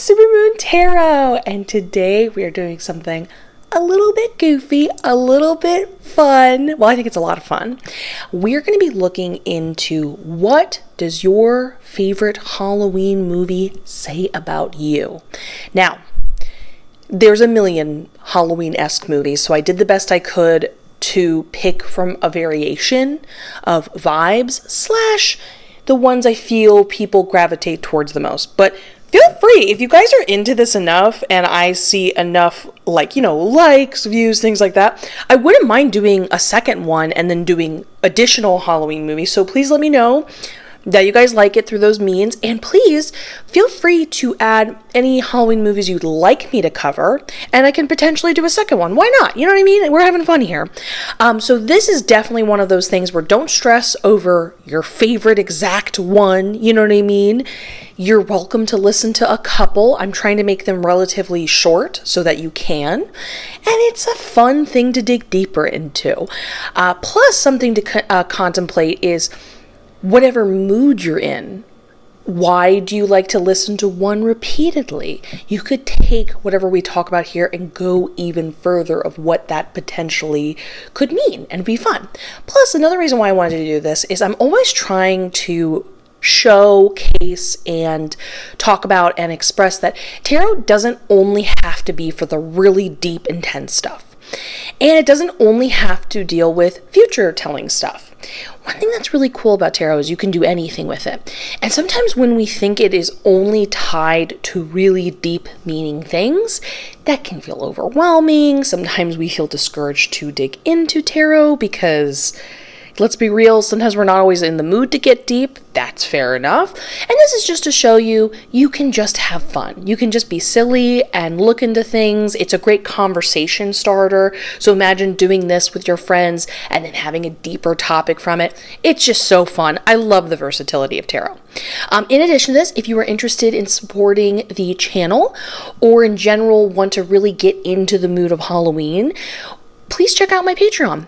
Supermoon Tarot, and today we are doing something a little bit goofy, a little bit fun. Well, I think it's a lot of fun. We're going to be looking into what does your favorite Halloween movie say about you. Now, there's a million Halloween-esque movies, so I did the best I could to pick from a variation of vibes / the ones I feel people gravitate towards the most. But feel free, if you guys are into this enough and I see enough, likes, views, things like that, I wouldn't mind doing a second one and then doing additional Halloween movies. So please let me know that you guys like it through those means, and please feel free to add any Halloween movies you'd like me to cover, and I can potentially do a second one. Why not? You know what I mean? We're having fun here. So this is definitely one of those things where don't stress over your favorite exact one, you know what I mean? You're welcome to listen to a couple. I'm trying to make them relatively short so that you can, and it's a fun thing to dig deeper into. Plus, something to contemplate is whatever mood you're in. Why do you like to listen to one repeatedly? You could take whatever we talk about here and go even further of what that potentially could mean and be fun. Plus, another reason why I wanted to do this is I'm always trying to showcase and talk about and express that tarot doesn't only have to be for the really deep, intense stuff. And it doesn't only have to deal with future telling stuff. One thing that's really cool about tarot is you can do anything with it. And sometimes when we think it is only tied to really deep meaning things, that can feel overwhelming. Sometimes we feel discouraged to dig into tarot because, let's be real, sometimes we're not always in the mood to get deep. That's fair enough. And this is just to show you, you can just have fun. You can just be silly and look into things. It's a great conversation starter. So imagine doing this with your friends and then having a deeper topic from it. It's just so fun. I love the versatility of tarot. In addition to this, if you are interested in supporting the channel or in general want to really get into the mood of Halloween, please check out my Patreon.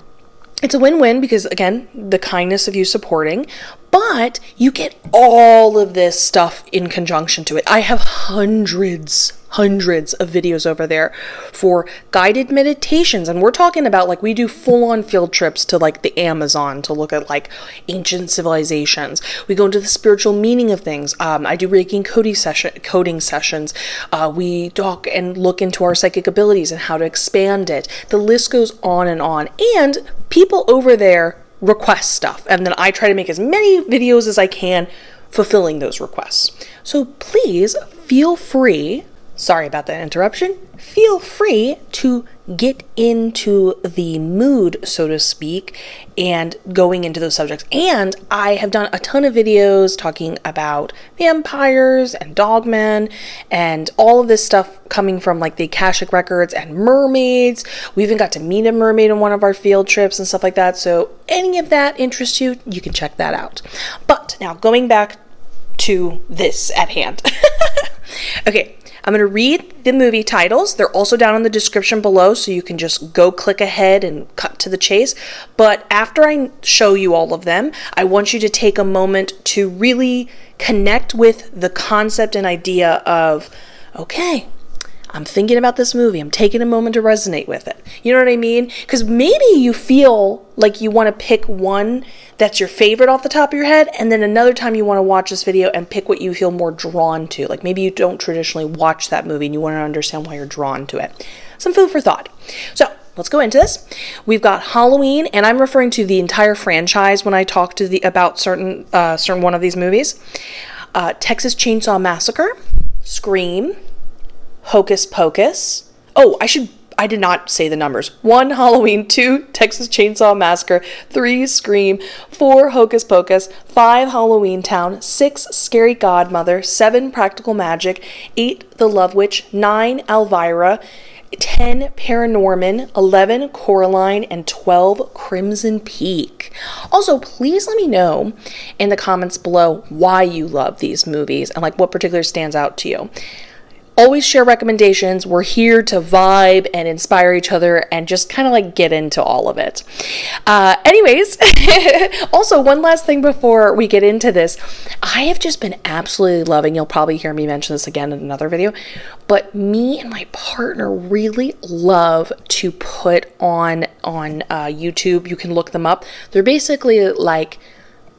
It's a win-win because, again, the kindness of you supporting, but you get all of this stuff in conjunction to it. I have hundreds of videos over there for guided meditations, and we're talking about, we do full-on field trips to, the Amazon to look at, ancient civilizations. We go into the spiritual meaning of things. I do Reiki and coding sessions. We talk and look into our psychic abilities and how to expand it. The list goes on, and people over there request stuff, and then I try to make as many videos as I can fulfilling those requests. So please feel free, sorry about that interruption, feel free to get into the mood, so to speak, and going into those subjects. And I have done a ton of videos talking about vampires and dogmen and all of this stuff coming from the Akashic records and mermaids. We even got to meet a mermaid on one of our field trips and stuff like that. So any of that interests you, you can check that out. But now going back to this at hand. Okay. I'm going to read the movie titles. They're also down in the description below, so you can just go click ahead and cut to the chase. But after I show you all of them, I want you to take a moment to really connect with the concept and idea of, okay, I'm thinking about this movie. I'm taking a moment to resonate with it. You know what I mean? Because maybe you feel like you want to pick one that's your favorite off the top of your head, and then another time you want to watch this video and pick what you feel more drawn to. Maybe you don't traditionally watch that movie and you want to understand why you're drawn to it. Some food for thought. So let's go into this. We've got Halloween, and I'm referring to the entire franchise when I talk to about certain one of these movies. Texas Chainsaw Massacre, Scream, Hocus Pocus. Oh, I did not say the numbers. 1, Halloween. 2, Texas Chainsaw Massacre. 3, Scream. 4, Hocus Pocus. 5, Halloween Town. 6, Scary Godmother. 7, Practical Magic. 8, The Love Witch. 9, Elvira. 10, Paranorman. 11, Coraline. And 12, Crimson Peak. Also, please let me know in the comments below why you love these movies and what particular stands out to you. always share recommendations. We're here to vibe and inspire each other and just kind of like get into all of it. Anyways, also one last thing before we get into this, I have just been absolutely loving, you'll probably hear me mention this again in another video, but me and my partner really love to put on YouTube. You can look them up. They're basically like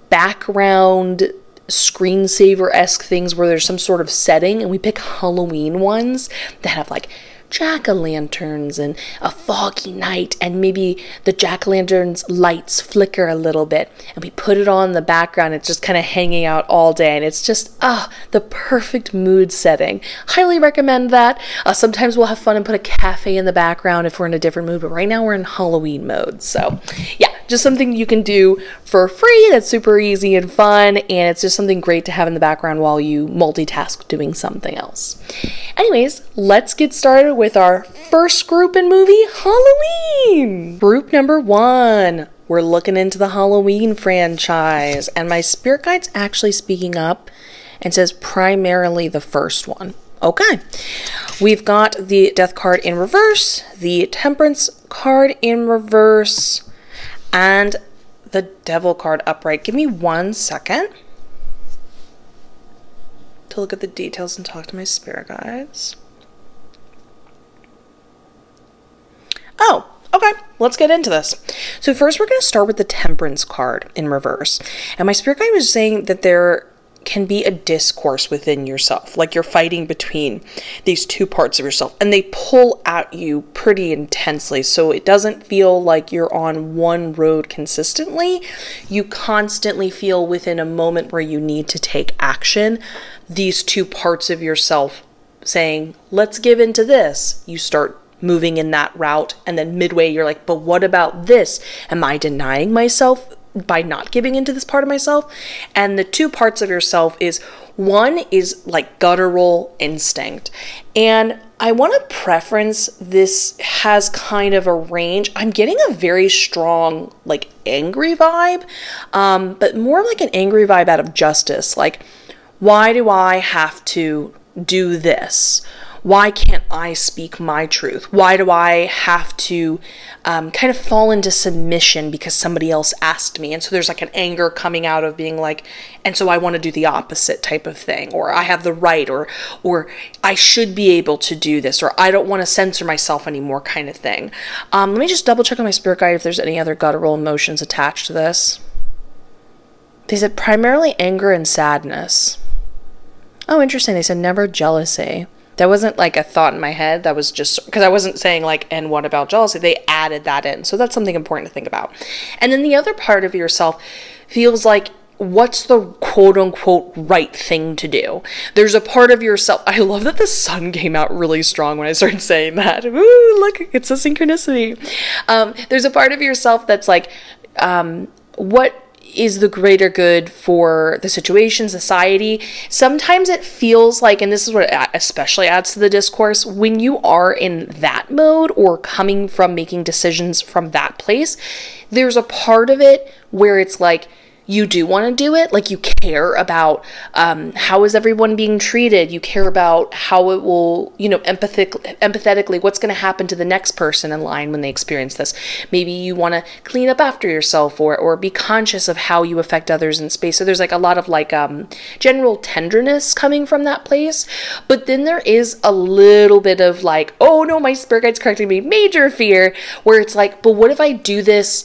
background screensaver-esque things where there's some sort of setting, and we pick Halloween ones that have like jack-o'-lanterns and a foggy night, and maybe the jack-o'-lantern's lights flicker a little bit, and we put it on in the background. It's just kind of hanging out all day, and it's just the perfect mood setting. Highly recommend that. Sometimes we'll have fun and put a cafe in the background if we're in a different mood, but right now we're in Halloween mode. So yeah, just something you can do for free that's super easy and fun, and it's just something great to have in the background while you multitask doing something else. Anyways, let's get started with our first group in movie, Halloween. Group number 1. We're looking into the Halloween franchise, and my spirit guide's actually speaking up and says primarily the first one. Okay, we've got the Death card in reverse, the Temperance card in reverse, and the Devil card upright. Give me 1 second to look at the details and talk to my spirit guides. Oh, okay, let's get into this. So first we're going to start with the Temperance card in reverse. And my spirit guide was saying that there can be a discourse within yourself, like you're fighting between these two parts of yourself, and they pull at you pretty intensely. So it doesn't feel like you're on one road consistently. You constantly feel within a moment where you need to take action, these two parts of yourself saying, let's give into this. You start moving in that route, and then midway you're like, but what about this? Am I denying myself by not giving into this part of myself? And the two parts of yourself is, one is like guttural instinct, and I want to preference this has kind of a range. I'm getting a very strong like angry vibe, but more like an angry vibe out of justice. Like, why do I have to do this? Why can't I speak my truth? Why do I have to kind of fall into submission because somebody else asked me? And so there's like an anger coming out of being like, and so I want to do the opposite type of thing, or I have the right, or I should be able to do this, or I don't want to censor myself anymore kind of thing. Let me just double check on my spirit guide if there's any other guttural emotions attached to this. They said primarily anger and sadness. Oh, interesting. They said never jealousy. That wasn't like a thought in my head. That was just because I wasn't saying like, and what about jealousy? They added that in. So that's something important to think about. And then the other part of yourself feels like, what's the quote unquote right thing to do? There's a part of yourself. I love that the sun came out really strong when I started saying that. Ooh, look, it's a synchronicity. There's a part of yourself that's like, what is the greater good for the situation, society? Sometimes it feels like, and this is what especially adds to the discourse, when you are in that mode or coming from making decisions from that place, there's a part of it where it's like, you do want to do it, like you care about how is everyone being treated, you care about how it will, empathetically, what's going to happen to the next person in line when they experience this. Maybe you want to clean up after yourself or be conscious of how you affect others in space. So there's like a lot of like general tenderness coming from that place. But then there is a little bit of like, oh no, my spirit guide's correcting me, major fear, where it's like, but what if I do this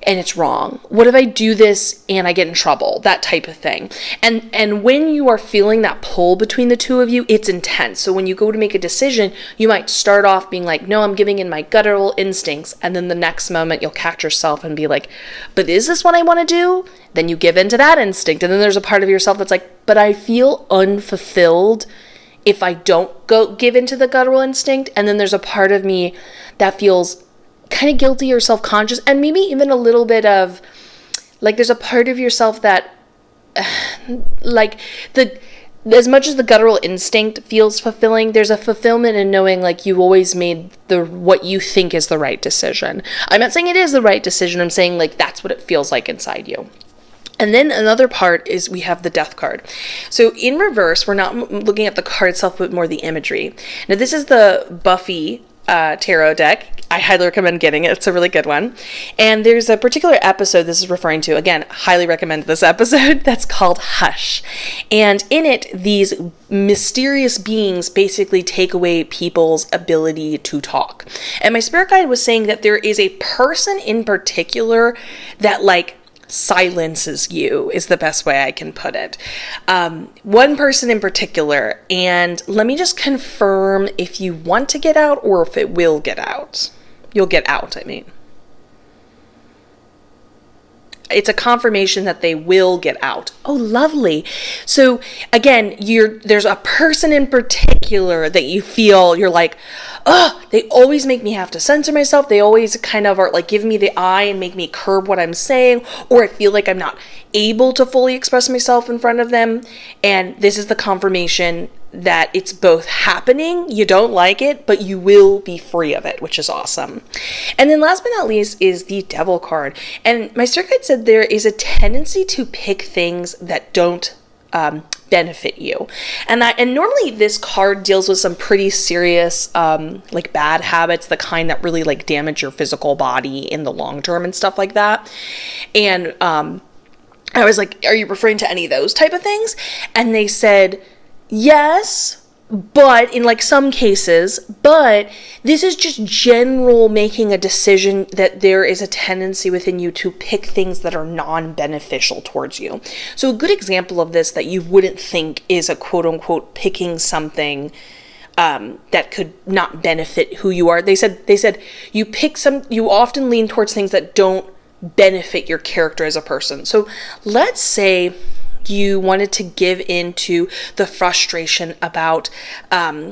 and it's wrong? What if I do this and I get in trouble? That type of thing. And when you are feeling that pull between the two of you, it's intense. So when you go to make a decision, you might start off being like, no, I'm giving in my guttural instincts. And then the next moment you'll catch yourself and be like, but is this what I want to do? Then you give into that instinct. And then there's a part of yourself that's like, but I feel unfulfilled if I don't go give into the guttural instinct. And then there's a part of me that feels kind of guilty or self-conscious, and maybe even a little bit of like, there's a part of yourself that like as much as the guttural instinct feels fulfilling, there's a fulfillment in knowing like you always made what you think is the right decision. I'm not saying it is the right decision. I'm saying like that's what it feels like inside you. And then another part is we have the death card. So in reverse, we're not looking at the card itself, but more the imagery. Now this is the Buffy tarot deck. I highly recommend getting it. It's a really good one. And there's a particular episode this is referring to. Again, highly recommend this episode. That's called Hush. And in it, these mysterious beings basically take away people's ability to talk. And my spirit guide was saying that there is a person in particular that like silences you, is the best way I can put it. One person in particular, and let me just confirm if you want to get out or if it will get out. You'll get out, I mean. It's a confirmation that they will get out. Oh, lovely. So again, there's a person in particular that you feel you're like, oh, they always make me have to censor myself. They always kind of are like giving me the eye and make me curb what I'm saying, or I feel like I'm not able to fully express myself in front of them. And this is the confirmation that it's both happening, you don't like it, but you will be free of it, which is awesome. And then last but not least is the Devil card. And my spirit guide said there is a tendency to pick things that don't benefit you. And normally this card deals with some pretty serious like bad habits, the kind that really like damage your physical body in the long term and stuff like that. And I was like, are you referring to any of those type of things? And they said, yes, but in like some cases, but this is just general making a decision that there is a tendency within you to pick things that are non-beneficial towards you. So a good example of this that you wouldn't think is a quote unquote picking something that could not benefit who you are. They said you often lean towards things that don't benefit your character as a person. So let's say you wanted to give in to the frustration about,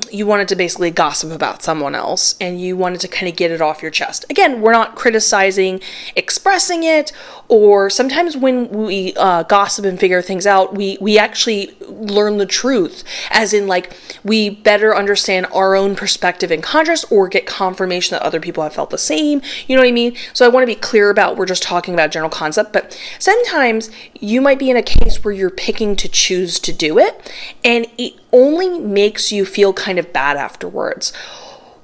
you wanted to basically gossip about someone else and you wanted to kind of get it off your chest. Again, we're not criticizing expressing it, or sometimes when we gossip and figure things out, we actually learn the truth, as in like we better understand our own perspective and contrast, or get confirmation that other people have felt the same. You know what I mean? So I want to be clear about, we're just talking about general concept, but sometimes you might be in a case where you're picking to choose to do it, and it only makes you feel kind of bad afterwards.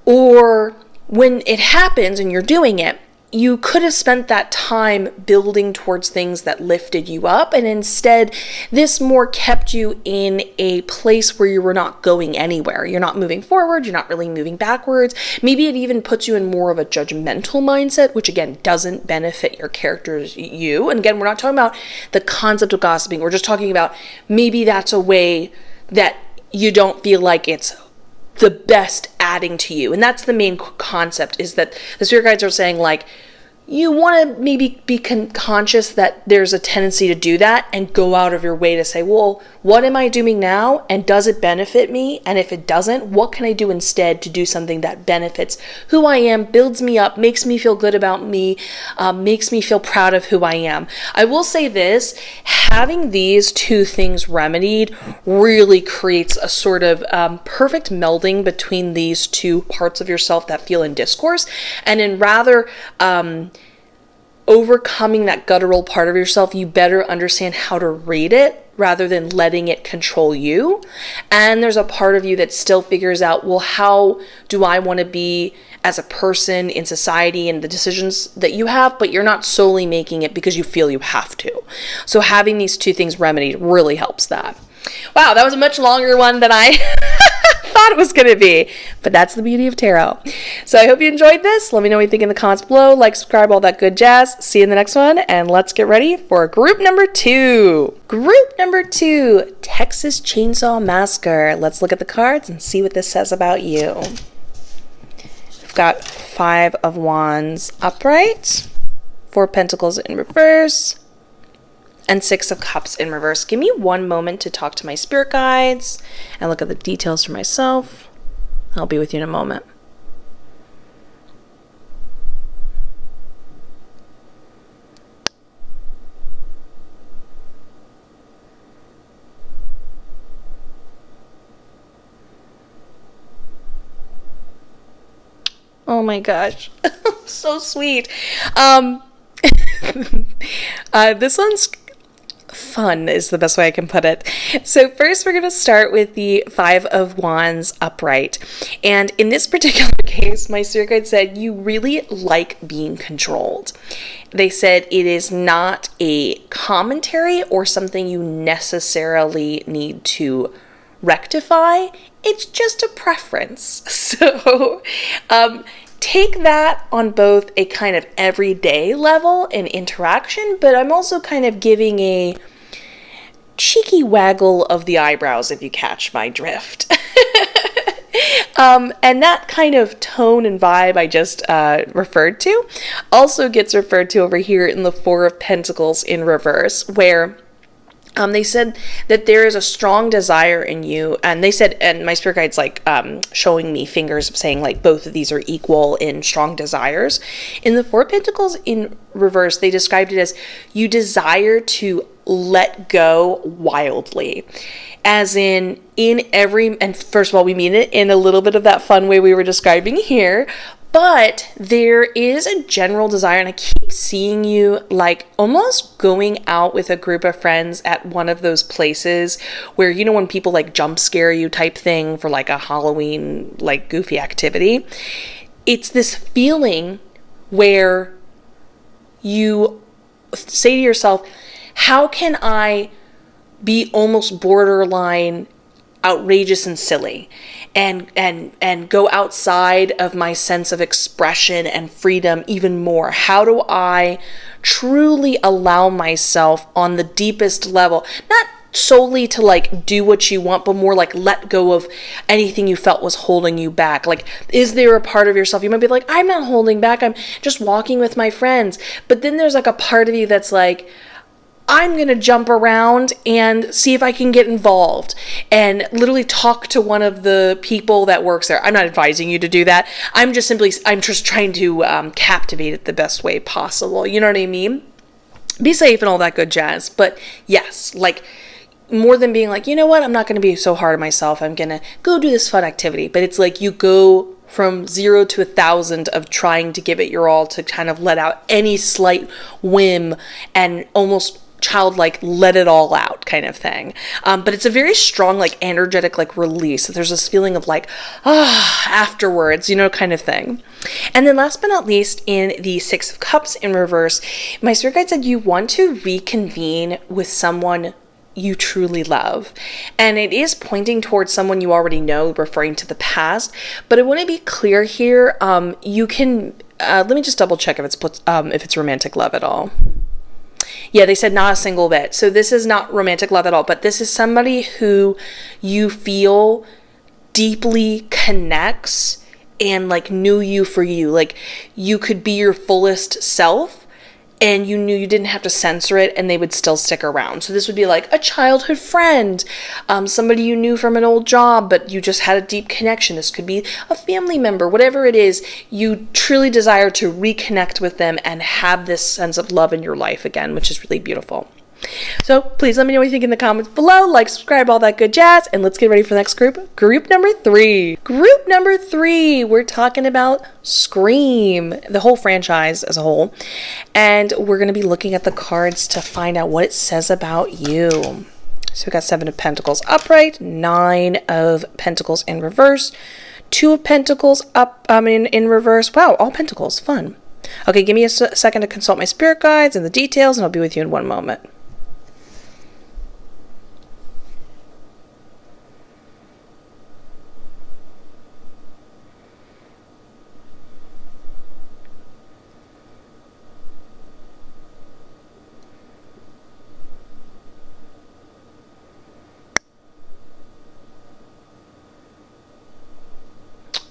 Or when it happens and you're doing it, you could have spent that time building towards things that lifted you up, and instead this more kept you in a place where you were not going anywhere. You're not moving forward, you're not really moving backwards. Maybe it even puts you in more of a judgmental mindset, which again doesn't benefit your characters, you. And again, we're not talking about the concept of gossiping, we're just talking about maybe that's a way that you don't feel like it's the best adding to you. And that's the main concept, is that the spirit guides are saying like, you want to maybe be conscious that there's a tendency to do that, and go out of your way to say, well, what am I doing now? And does it benefit me? And if it doesn't, what can I do instead to do something that benefits who I am, builds me up, makes me feel good about me, makes me feel proud of who I am. I will say this, having these two things remedied really creates a sort of perfect melding between these two parts of yourself that feel in discourse. And in rather overcoming that guttural part of yourself, you better understand how to read it rather than letting it control you. And there's a part of you that still figures out, well, how do I want to be as a person in society and the decisions that you have, but you're not solely making it because you feel you have to. So having these two things remedied really helps that. Wow, that was a much longer one than I thought it was going to be, but that's the beauty of tarot. So I hope you enjoyed this. Let me know what you think in the comments below. Like, subscribe, all that good jazz. See you in the next one, and let's get ready for group number 2. Group number 2, Texas Chainsaw Massacre. Let's look at the cards and see what this says about you. We've got 5 of Wands upright, 4 of Pentacles in reverse, and 6 of Cups in reverse. Give me one moment to talk to my spirit guides and look at the details for myself. I'll be with you in a moment. Oh my gosh, so sweet. This one's fun is the best way I can put it. So first we're going to start with the Five of Wands upright. And in this particular case, my spirit guide said you really like being controlled. They said it is not a commentary or something you necessarily need to rectify. It's just a preference. So take that on both a kind of everyday level and interaction, but I'm also kind of giving a cheeky waggle of the eyebrows, if you catch my drift. And that kind of tone and vibe I just referred to also gets referred to over here in the Four of Pentacles in reverse, where they said that there is a strong desire in you, and they said, and my spirit guide's like showing me fingers saying like both of these are equal in strong desires. In the Four of Pentacles in reverse, they described it as you desire to let go wildly. As in every, and first of all, we mean it in a little bit of that fun way we were describing here, but there is a general desire, and I keep seeing you like almost going out with a group of friends at one of those places where, you know, when people like jump scare you type thing for like a Halloween, like goofy activity. It's this feeling where you say to yourself, how can I be almost borderline outrageous and silly and go outside of my sense of expression and freedom even more? How do I truly allow myself on the deepest level, not solely to like do what you want, but more like let go of anything you felt was holding you back? Like, is there a part of yourself, you might be like, I'm not holding back, I'm just walking with my friends, but then there's like a part of you that's like, I'm going to jump around and see if I can get involved and literally talk to one of the people that works there. I'm not advising you to do that. I'm just trying to captivate it the best way possible. You know what I mean? Be safe and all that good jazz. But yes, like more than being like, you know what, I'm not going to be so hard on myself, I'm going to go do this fun activity. But it's like you go from 0 to 1,000 of trying to give it your all to kind of let out any slight whim and almost childlike let it all out kind of thing. But it's a very strong, like energetic, like release. There's this feeling of like, afterwards, you know, kind of thing. And then last but not least, in the Six of Cups in reverse, my spirit guide said you want to reconvene with someone you truly love. And it is pointing towards someone you already know, referring to the past. But I want to be clear here. You can, let me just double check if it's romantic love at all. Yeah, they said not a single bit. So this is not romantic love at all, but this is somebody who you feel deeply connects and like knew you for you. Like you could be your fullest self and you knew you didn't have to censor it and they would still stick around. So this would be like a childhood friend, somebody you knew from an old job, but you just had a deep connection. This could be a family member, whatever it is, you truly desire to reconnect with them and have this sense of love in your life again, which is really beautiful. So please let me know what you think in the comments below. Like, subscribe, all that good jazz. And let's get ready for the next group. Group number 3. Group number 3. We're talking about Scream, the whole franchise as a whole. And we're going to be looking at the cards to find out what it says about you. So we got 7 of Pentacles upright, 9 of Pentacles in reverse, 2 of Pentacles in reverse. Wow, all Pentacles. Fun. Okay, give me a second to consult my spirit guides and the details, and I'll be with you in one moment.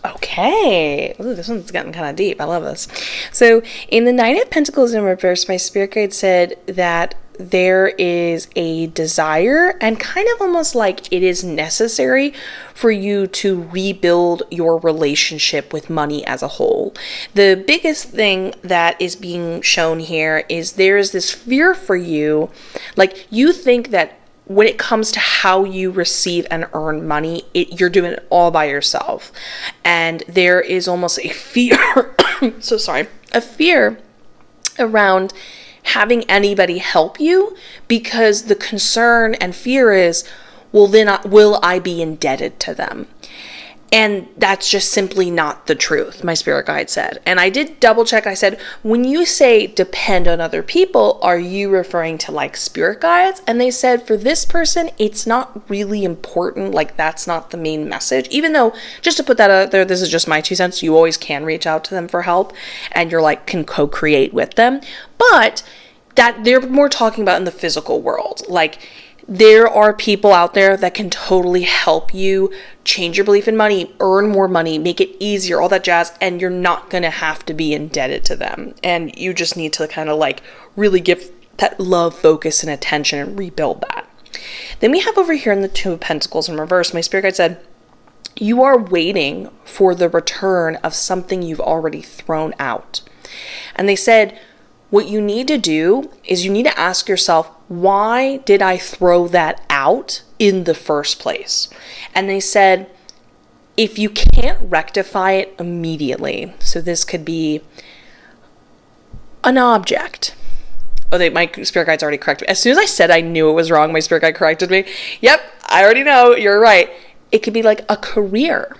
Okay. Ooh, this one's gotten kind of deep. I love this. So in the 9 of Pentacles in reverse, my spirit guide said that there is a desire and kind of almost like it is necessary for you to rebuild your relationship with money as a whole. The biggest thing that is being shown here is there is this fear for you. Like you think that when it comes to how you receive and earn money, you're doing it all by yourself. And there is almost a fear, a fear around having anybody help you, because the concern and fear is, well, then will I be indebted to them? And that's just simply not the truth, my spirit guide said. And I did double check. I said, when you say depend on other people, are you referring to like spirit guides? And they said, for this person, it's not really important. Like, that's not the main message. Even though, just to put that out there, this is just my 2 cents. You always can reach out to them for help, and you're like, can co-create with them. But that they're more talking about in the physical world. Like, there are people out there that can totally help you change your belief in money, earn more money, make it easier, all that jazz, and you're not going to have to be indebted to them. And you just need to kind of like really give that love, focus, and attention and rebuild that. Then we have over here in the Two of Pentacles in reverse, my spirit guide said, you are waiting for the return of something you've already thrown out. And they said, what you need to do is you need to ask yourself, why did I throw that out in the first place? And they said, if you can't rectify it immediately, so this could be an object. Oh, my spirit guide's already corrected me. As soon as I said I knew it was wrong, my spirit guide corrected me. Yep, I already know, you're right. It could be like a career.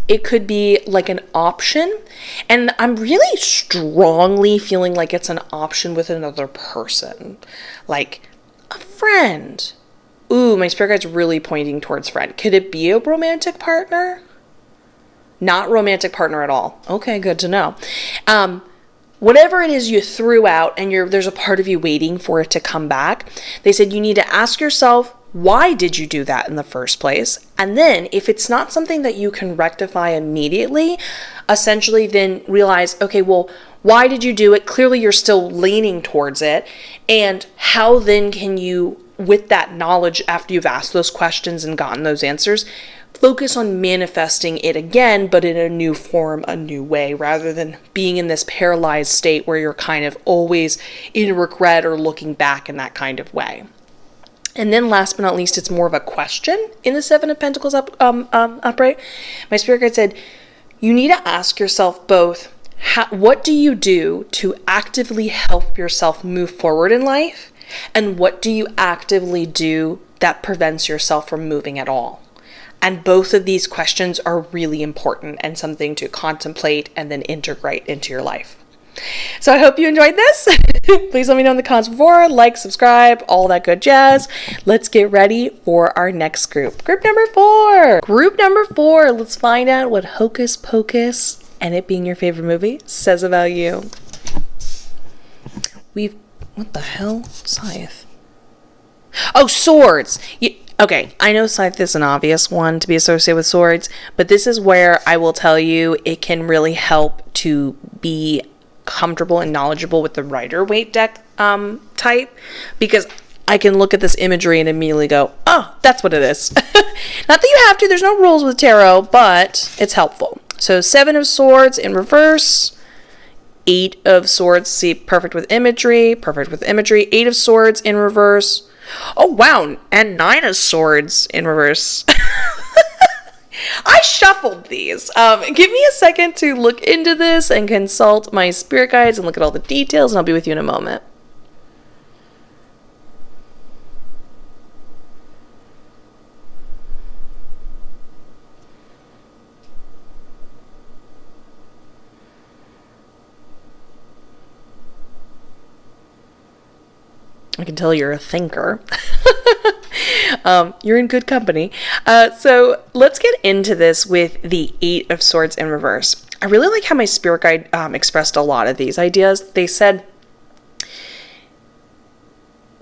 It could be like an option. And I'm really strongly feeling like it's an option with another person. Like a friend. Ooh, my spirit guide's really pointing towards friend. Could it be a romantic partner? Not romantic partner at all. Okay, good to know. Whatever it is you threw out and there's a part of you waiting for it to come back, they said you need to ask yourself, why did you do that in the first place? And then if it's not something that you can rectify immediately, essentially then realize, okay, well, why did you do it? Clearly you're still leaning towards it. And how then can you, with that knowledge, after you've asked those questions and gotten those answers, focus on manifesting it again, but in a new form, a new way, rather than being in this paralyzed state where you're kind of always in regret or looking back in that kind of way. And then last but not least, it's more of a question in the Seven of Pentacles upright. My spirit guide said, you need to ask yourself both, what do you do to actively help yourself move forward in life? And what do you actively do that prevents yourself from moving at all? And both of these questions are really important and something to contemplate and then integrate into your life. So I hope you enjoyed this. Please let me know in the comments before, like, subscribe, all that good jazz. Let's get ready for our next group. Group number 4. Group number 4. Let's find out what Hocus Pocus, and it being your favorite movie, says about you. What the hell? Scythe. Oh, swords. Okay, I know Scythe is an obvious one to be associated with swords, but this is where I will tell you it can really help to be comfortable and knowledgeable with the Rider-Waite deck type, because I can look at this imagery and immediately go, oh, that's what it is. Not that you have to, there's no rules with tarot, but it's helpful. So 7 of Swords in reverse, 8 of Swords, see, perfect with imagery, 8 of Swords in reverse. Oh, wow, and 9 of Swords in reverse. I shuffled these. Give me a second to look into this and consult my spirit guides and look at all the details, and I'll be with you in a moment. I can tell you're a thinker. You're in good company. So let's get into this with the 8 of Swords in reverse. I really like how my spirit guide expressed a lot of these ideas. They said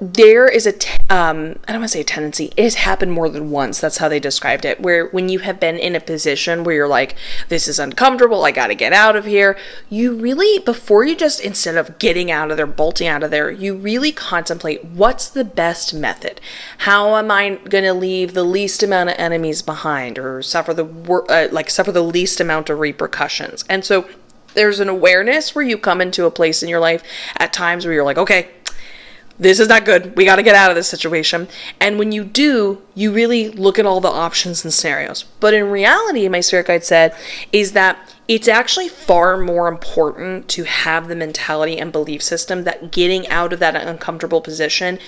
there is I don't want to say a tendency, it has happened more than once. That's how they described it, where when you have been in a position where you're like, this is uncomfortable, I got to get out of here, you really, before you just, instead of getting out of there, bolting out of there, you really contemplate, what's the best method? How am I going to leave the least amount of enemies behind, or suffer the least amount of repercussions? And so there's an awareness where you come into a place in your life at times where you're like, okay, this is not good. We got to get out of this situation. And when you do, you really look at all the options and scenarios. But in reality, my spirit guide said, is that it's actually far more important to have the mentality and belief system that getting out of that uncomfortable position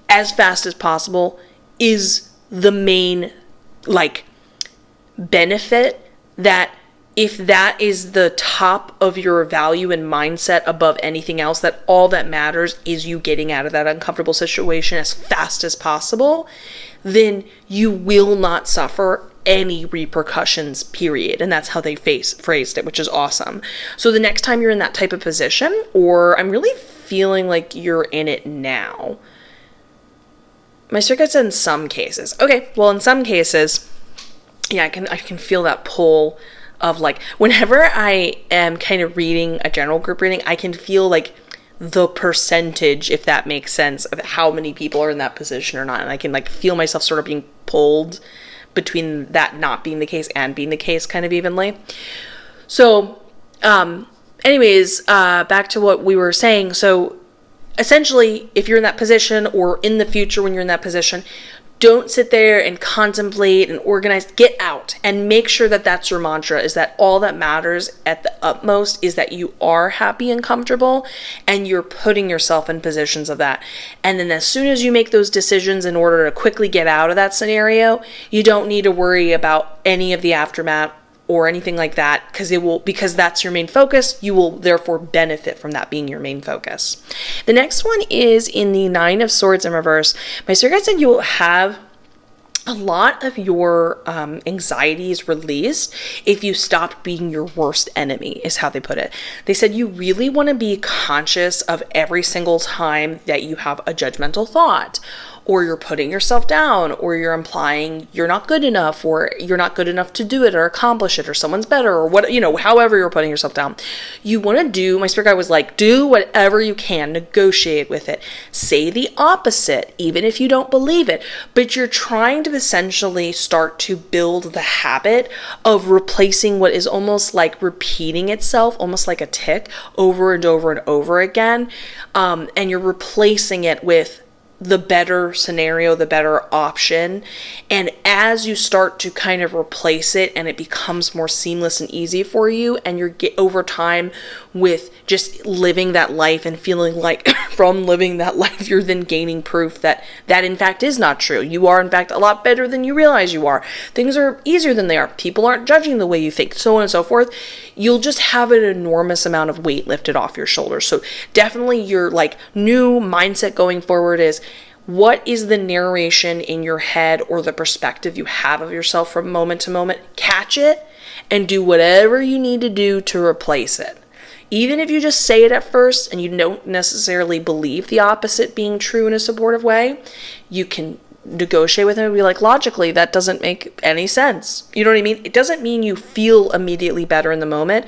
as fast as possible is the main, benefit. That if that is the top of your value and mindset above anything else, that all that matters is you getting out of that uncomfortable situation as fast as possible, then you will not suffer any repercussions, period. And that's how they phrased it, which is awesome. So the next time you're in that type of position, or I'm really feeling like you're in it now. My spirit guide said in some cases. Okay, well, in some cases, yeah, I can feel that pull of whenever I am kind of reading a general group reading, I can feel the percentage, if that makes sense, of how many people are in that position or not. And I can feel myself sort of being pulled between that not being the case and being the case kind of evenly. So, anyways, back to what we were saying. So essentially, if you're in that position or in the future when you're in that position, don't sit there and contemplate and organize. Get out and make sure that that's your mantra, is that all that matters at the utmost is that you are happy and comfortable and you're putting yourself in positions of that. And then as soon as you make those decisions in order to quickly get out of that scenario, you don't need to worry about any of the aftermath or anything like that, because that's your main focus. You will therefore benefit from that being your main focus. The next one is in the 9 of Swords in reverse. My spirit guide said you will have a lot of your anxieties released if you stop being your worst enemy, is how they put it. They said you really want to be conscious of every single time that you have a judgmental thought, or you're putting yourself down, or you're implying you're not good enough, or you're not good enough to do it or accomplish it, or someone's better, or what, however you're putting yourself down. You want to do, my spirit guide was like, do whatever you can, negotiate with it, say the opposite, even if you don't believe it, but you're trying to essentially start to build the habit of replacing what is almost like repeating itself, almost like a tick, over and over and over again, and you're replacing it with the better scenario, the better option. And as you start to kind of replace it and it becomes more seamless and easy for you, and you're over time with just living that life and feeling like from living that life, you're then gaining proof that in fact is not true. You are in fact a lot better than you realize you are. Things are easier than they are. People aren't judging the way you think, so on and so forth. You'll just have an enormous amount of weight lifted off your shoulders. So definitely your new mindset going forward is, what is the narration in your head or the perspective you have of yourself from moment to moment? Catch it and do whatever you need to do to replace it. Even if you just say it at first and you don't necessarily believe the opposite being true in a supportive way, you can negotiate with them and be like, logically, that doesn't make any sense. You know what I mean? It doesn't mean you feel immediately better in the moment,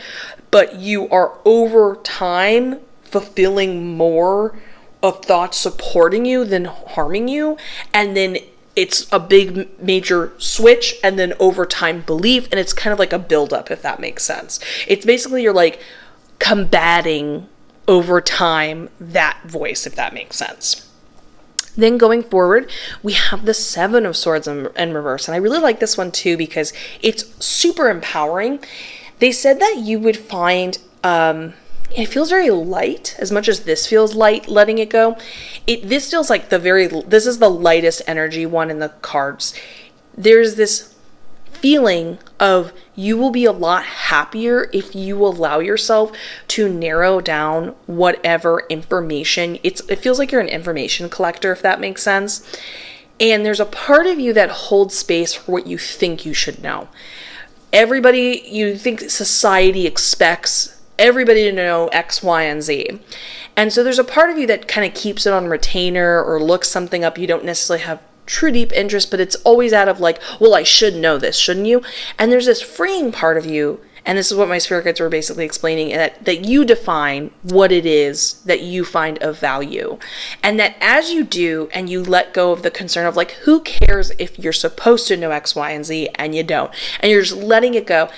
but you are over time fulfilling more of thoughts supporting you than harming you. And then it's a big major switch, and then over time belief, and it's kind of like a buildup, if that makes sense. It's basically you're combating over time that voice, if that makes sense. Then going forward, we have the 7 of Swords in reverse. And I really like this one too, because it's super empowering. They said that you would find, it feels very light, as much as this feels light, letting it go. This feels like this is the lightest energy one in the cards. There's this feeling of you will be a lot happier if you allow yourself to narrow down whatever information. It feels like you're an information collector, if that makes sense. And there's a part of you that holds space for what you think you should know. You think society expects everybody to know X, Y, and Z. And so there's a part of you that kind of keeps it on retainer or looks something up you don't necessarily have true deep interest, but it's always out of well, I should know this, shouldn't you? And there's this freeing part of you, and this is what my spirit guides were basically explaining, that you define what it is that you find of value. And that as you do, and you let go of the concern of who cares if you're supposed to know X, Y, and Z, and you don't, and you're just letting it go.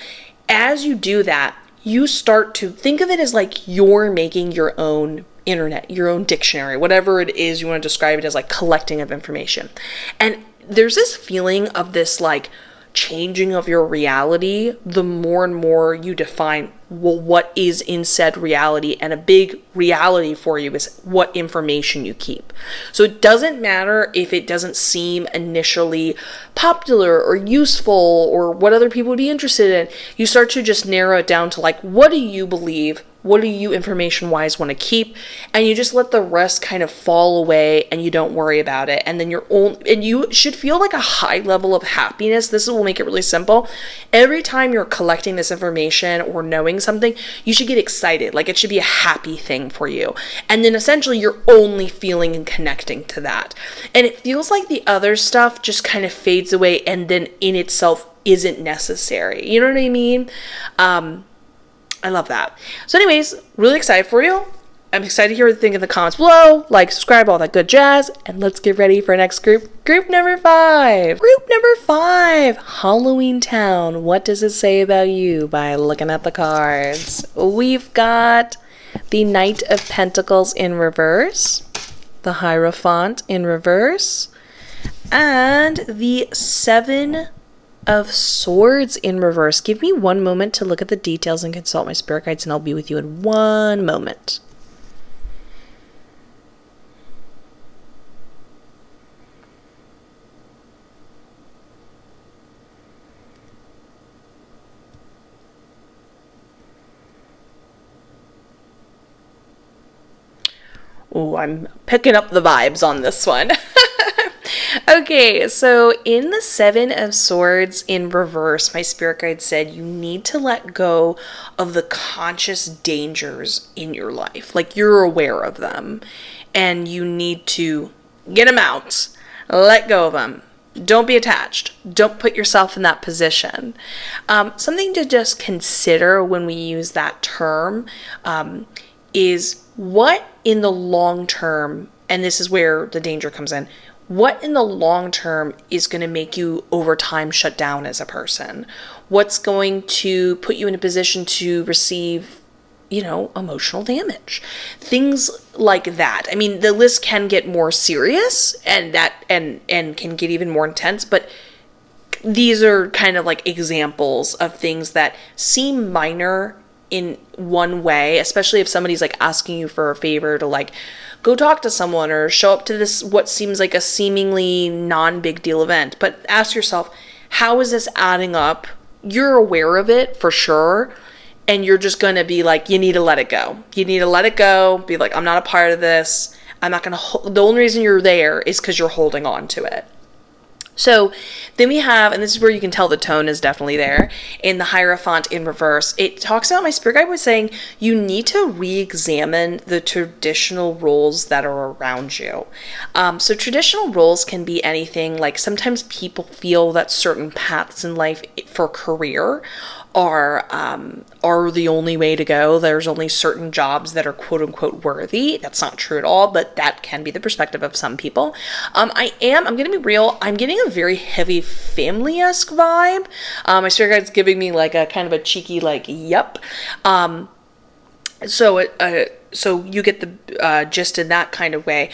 As you do that, you start to think of it as you're making your own internet, your own dictionary, whatever it is you want to describe it as, like collecting of information. And there's this feeling of this like changing of your reality the more and more you define, well, what is in said reality. And a big reality for you is what information you keep. So it doesn't matter if it doesn't seem initially popular or useful or what other people would be interested in. You start to just narrow it down to like, what do you believe? What do you information wise want to keep? And you just let the rest kind of fall away and you don't worry about it. And then and you should feel like a high level of happiness. This will make it really simple. Every time you're collecting this information or knowing something, you should get excited. Like it should be a happy thing for you. And then essentially you're only feeling and connecting to that. And it feels like the other stuff just kind of fades away and then in itself isn't necessary. You know what I mean? I love that. So anyways, really excited for you. I'm excited to hear what you think in the comments below. Like, subscribe, all that good jazz. And let's get ready for our next group. Group number 5. Group number 5. Halloween Town. What does it say about you by looking at the cards? We've got the Knight of Pentacles in reverse. The Hierophant in reverse. And the 7 of Swords in reverse. Give me one moment to look at the details and consult my spirit guides, and I'll be with you in one moment. Oh, I'm picking up the vibes on this one. Okay, so in the 7 of Swords in reverse, my spirit guide said you need to let go of the conscious dangers in your life. Like you're aware of them and you need to get them out, let go of them. Don't be attached. Don't put yourself in that position. Something to just consider when we use that term is what in the long term, and this is where the danger comes in, what in the long term is going to make you over time shut down as a person? What's going to put you in a position to receive, emotional damage? Things like that. I mean, the list can get more serious and can get even more intense, but these are kind of like examples of things that seem minor in one way, especially if somebody's like asking you for a favor to like go talk to someone or show up to this what seems like a seemingly non-big deal event. But ask yourself, how is this adding up? You're aware of it for sure, and you're just going to be like, you need to let it go. You need to let it go. Be like, I'm not a part of this. I'm not going to the only reason you're there is because you're holding on to it. So then we have, and this is where you can tell the tone is definitely there, in the Hierophant in reverse. It talks about, my spirit guide was saying, you need to re-examine the traditional roles that are around you. So traditional roles can be anything, like sometimes people feel that certain paths in life for career are the only way to go. There's only certain jobs that are quote unquote worthy. That's not true at all, but that can be the perspective of some people. I'm going to be real. I'm getting a very heavy family-esque vibe. My spirit guide's giving me like a kind of a cheeky, like, yep. So you get the gist in that kind of way.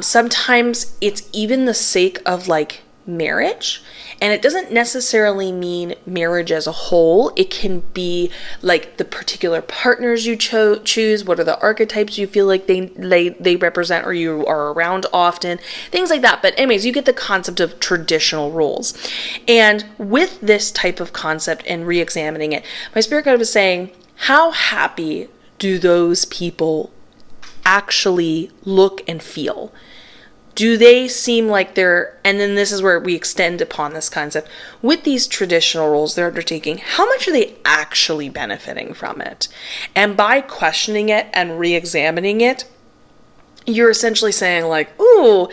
Sometimes it's even the sake of like marriage, and it doesn't necessarily mean marriage as a whole. It can be like the particular partners you choose, what are the archetypes you feel like they represent or you are around often, things like that. But anyways, you get the concept of traditional roles. And with this type of concept and re-examining it, my spirit guide was saying, how happy do those people actually look and feel? Do they seem like they're, and then this is where we extend upon this concept, with these traditional roles they're undertaking, how much are they actually benefiting from it? And by questioning it and re-examining it, you're essentially saying like, ooh,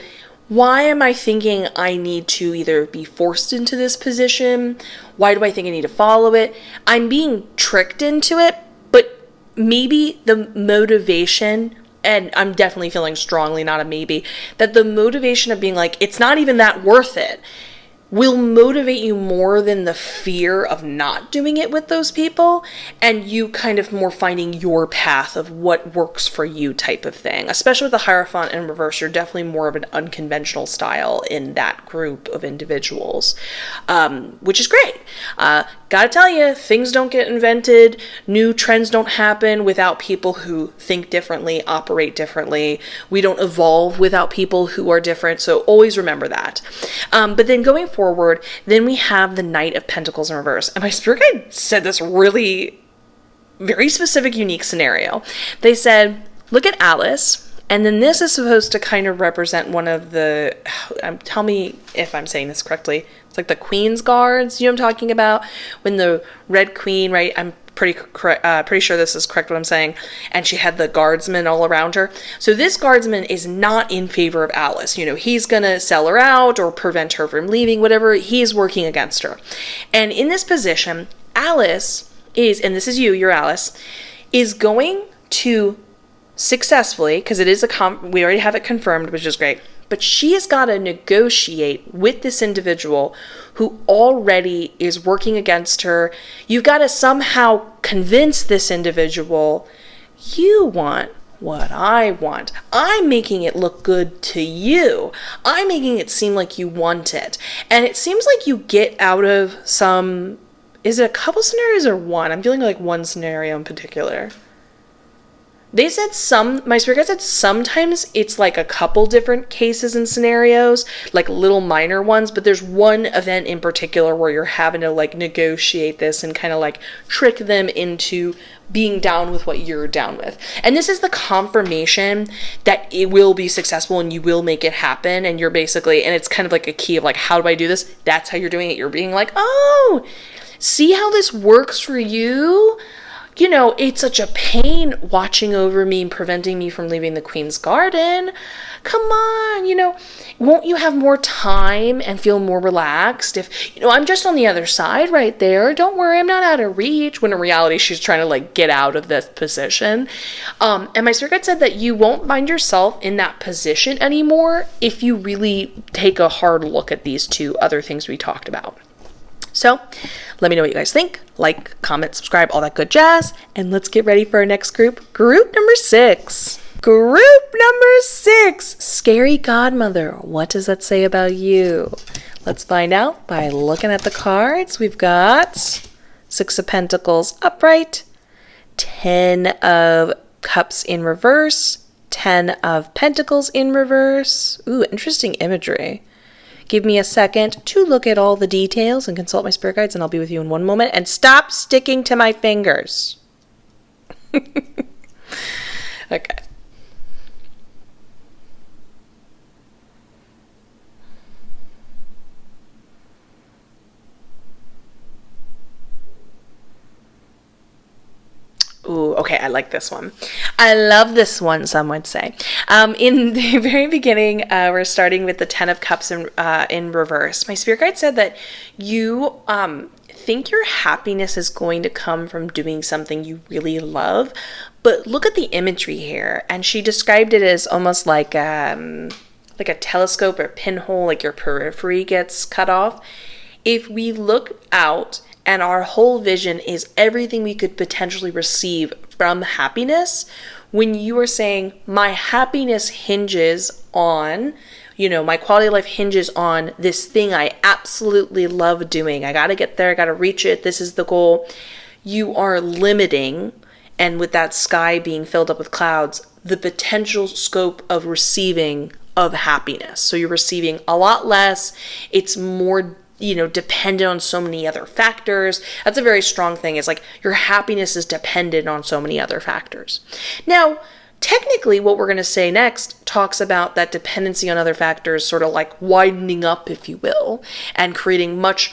why am I thinking I need to either be forced into this position? Why do I think I need to follow it? I'm being tricked into it, but maybe the motivation, and I'm definitely feeling strongly, not a maybe, that the motivation of being like, it's not even that worth it, will motivate you more than the fear of not doing it with those people, and you kind of more finding your path of what works for you type of thing. Especially with the Hierophant in reverse, you're definitely more of an unconventional style in that group of individuals, which is great. Gotta tell you, things don't get invented, new trends don't happen without people who think differently, operate differently. We don't evolve without people who are different, so always remember that. But then going forward, then we have the Knight of Pentacles in reverse. And my spirit guide said this really very specific, unique scenario. They said, look at Alice, and then this is supposed to kind of represent one of the, tell me if I'm saying this correctly, it's like the Queen's Guards, you know what I'm talking about? When the Red Queen, right, I'm pretty sure this is correct what I'm saying, and she had the guardsmen all around her. So this guardsman is not in favor of Alice. You know, he's gonna sell her out or prevent her from leaving, whatever. He's working against her. And in this position, Alice is, and this is you're Alice, is going to successfully, because it is we already have it confirmed, which is great, but she has got to negotiate with this individual who already is working against her. You've got to somehow convince this individual, you want what I want. I'm making it look good to you. I'm making it seem like you want it. And it seems like you get out of some, is it a couple scenarios or one? I'm feeling like one scenario in particular. They said my spirit guide said sometimes it's like a couple different cases and scenarios, like little minor ones, but there's one event in particular where you're having to like negotiate this and kind of like trick them into being down with what you're down with. And this is the confirmation that it will be successful and you will make it happen. And you're basically, and it's kind of like a key of like, how do I do this? That's how you're doing it. You're being like, oh, see how this works for you? You know, it's such a pain watching over me and preventing me from leaving the Queen's Garden. Come on, you know, won't you have more time and feel more relaxed if, you know, I'm just on the other side right there. Don't worry, I'm not out of reach. When in reality, she's trying to like get out of this position. And my spirit guide said that you won't find yourself in that position anymore if you really take a hard look at these two other things we talked about. So let me know what you guys think. Like, comment, subscribe, all that good jazz. And let's get ready for our next group. Group number 6. Group number 6. Scary Godmother. What does that say about you? Let's find out by looking at the cards. We've got 6 of Pentacles upright, 10 of Cups in reverse, 10 of Pentacles in reverse. Ooh, interesting imagery. Give me a second to look at all the details and consult my spirit guides, and I'll be with you in one moment. And stop sticking to my fingers. Okay. Ooh, okay, I like this one. I love this one, some would say. In the very beginning, we're starting with the 10 of Cups in reverse. My spirit guide said that you think your happiness is going to come from doing something you really love, but look at the imagery here. And she described it as almost like a telescope or pinhole, like your periphery gets cut off. If we look out and our whole vision is everything we could potentially receive from happiness, when you are saying, my happiness hinges on, you know, my quality of life hinges on this thing I absolutely love doing. I got to get there. I got to reach it. This is the goal. You are limiting, and with that sky being filled up with clouds, the potential scope of receiving of happiness. So you're receiving a lot less. It's more dependent on so many other factors. That's a very strong thing. It's like your happiness is dependent on so many other factors. Now, technically, what we're going to say next talks about that dependency on other factors sort of like widening up, if you will, and creating much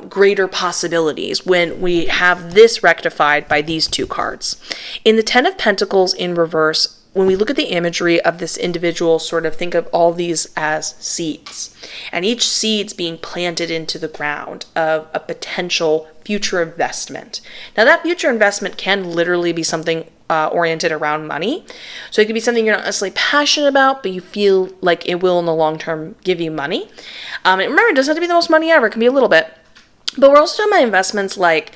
greater possibilities when we have this rectified by these two cards. In the 10 of Pentacles in reverse, when we look at the imagery of this individual, sort of think of all these as seeds, and each seed's being planted into the ground of a potential future investment. Now, that future investment can literally be something oriented around money. So it could be something you're not necessarily passionate about, but you feel like it will in the long term give you money. And remember, it doesn't have to be the most money ever. It can be a little bit. But we're also talking about investments like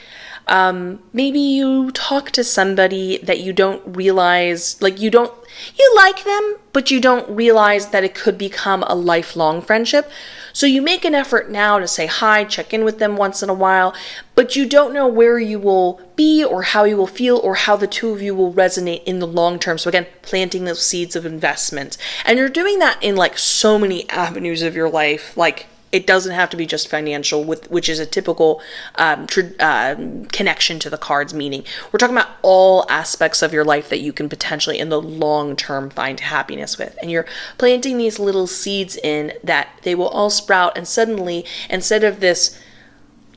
maybe you talk to somebody that you don't realize, like you like them, but you don't realize that it could become a lifelong friendship. So you make an effort now to say hi, check in with them once in a while, but you don't know where you will be or how you will feel or how the two of you will resonate in the long term. So again, planting those seeds of investment. And you're doing that in like so many avenues of your life, like it doesn't have to be just financial, which is a typical connection to the cards meaning. We're talking about all aspects of your life that you can potentially in the long term find happiness with. And you're planting these little seeds in that they will all sprout, and suddenly, instead of this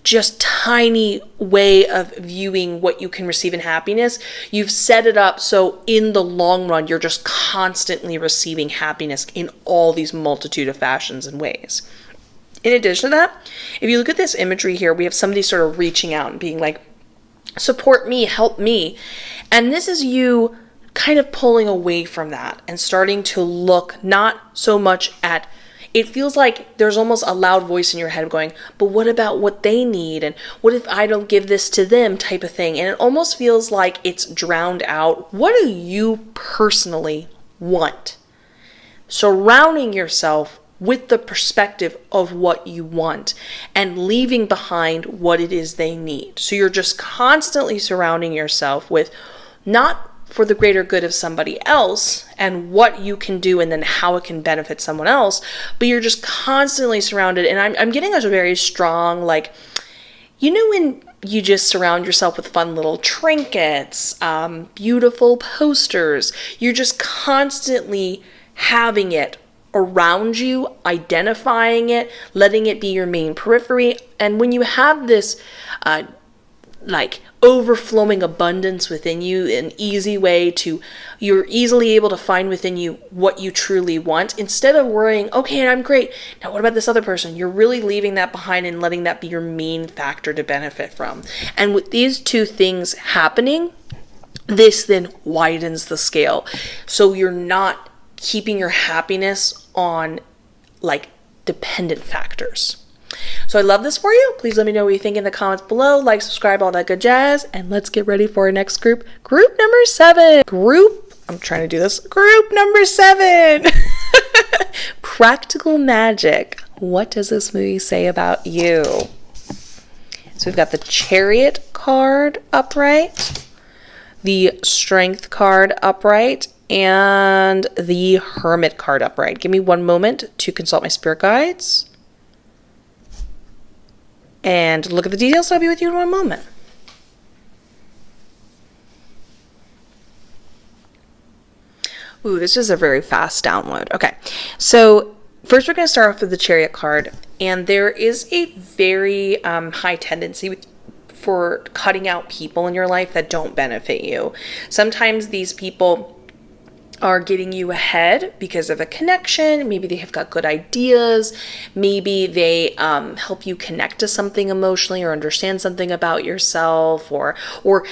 just tiny way of viewing what you can receive in happiness, you've set it up so in the long run, you're just constantly receiving happiness in all these multitude of fashions and ways. In addition to that, if you look at this imagery here, we have somebody sort of reaching out and being like, support me, help me. And this is you kind of pulling away from that and starting to look not so much at, it feels like there's almost a loud voice in your head going, but what about what they need? And what if I don't give this to them type of thing? And it almost feels like it's drowned out. What do you personally want? Surrounding yourself with the perspective of what you want and leaving behind what it is they need. So you're just constantly surrounding yourself with not for the greater good of somebody else and what you can do and then how it can benefit someone else, but you're just constantly surrounded. And I'm getting a very strong, like, you know, when you just surround yourself with fun little trinkets, beautiful posters, you're just constantly having it around you, identifying it, letting it be your main periphery. And when you have this like overflowing abundance within you, an easy way to, you're easily able to find within you what you truly want, instead of worrying, okay, I'm great, now what about this other person? You're really leaving that behind and letting that be your main factor to benefit from. And with these two things happening, this then widens the scale. So you're not keeping your happiness on like dependent factors. So I love this for you. Please let me know what you think in the comments below. Like, subscribe, all that good jazz. And let's get ready for our next group. Group number 7. Group number 7. Practical magic. What does this movie say about you? So we've got the Chariot card upright, the Strength card upright, and the Hermit card upright. Give me one moment to consult my spirit guides and look at the details. I'll be with you in one moment. Ooh, this is a very fast download. Okay, so first we're going to start off with the Chariot card, and there is a very high tendency for cutting out people in your life that don't benefit you. Sometimes these people are getting you ahead because of a connection. Maybe they have got good ideas. Maybe they help you connect to something emotionally or understand something about yourself, or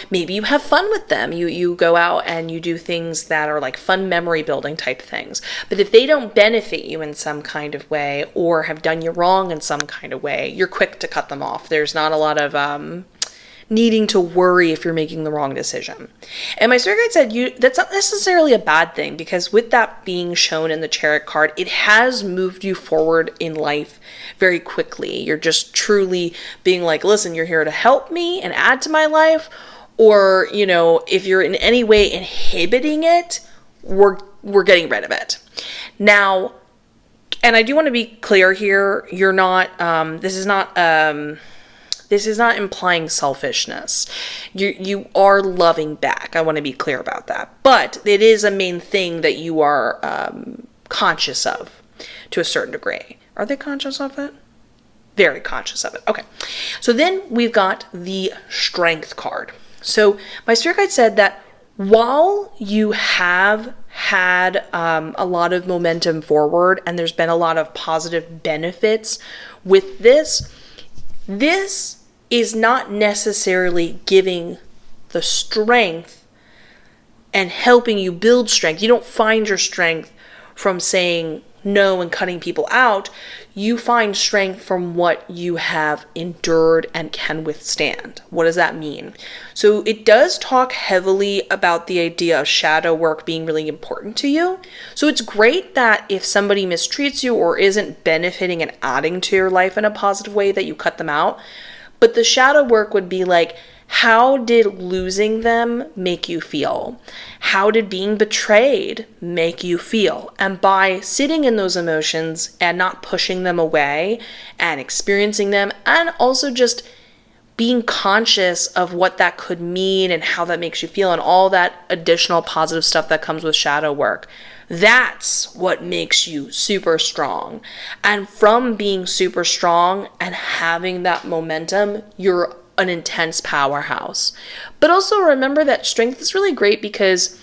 maybe you have fun with them. You go out and you do things that are like fun memory building type things. But if they don't benefit you in some kind of way or have done you wrong in some kind of way, you're quick to cut them off. There's not a lot of needing to worry if you're making the wrong decision. And my spirit guide said that's not necessarily a bad thing, because with that being shown in the Chariot card, it has moved you forward in life very quickly. You're just truly being like, listen, you're here to help me and add to my life, or, you know, if you're in any way inhibiting it, we're getting rid of it. Now, and I do want to be clear here, you're not, this is not implying selfishness. You are loving back. I want to be clear about that. But it is a main thing that you are conscious of to a certain degree. Are they conscious of it? Very conscious of it. Okay. So then we've got the Strength card. So my spirit guide said that while you have had a lot of momentum forward and there's been a lot of positive benefits with this is not necessarily giving the strength and helping you build strength. You don't find your strength from saying no and cutting people out. You find strength from what you have endured and can withstand. What does that mean? So it does talk heavily about the idea of shadow work being really important to you. So it's great that if somebody mistreats you or isn't benefiting and adding to your life in a positive way, that you cut them out. But the shadow work would be like, how did losing them make you feel? How did being betrayed make you feel? And by sitting in those emotions and not pushing them away and experiencing them, and also just being conscious of what that could mean and how that makes you feel and all that additional positive stuff that comes with shadow work, that's what makes you super strong. And from being super strong and having that momentum, you're an intense powerhouse. But also remember that strength is really great, because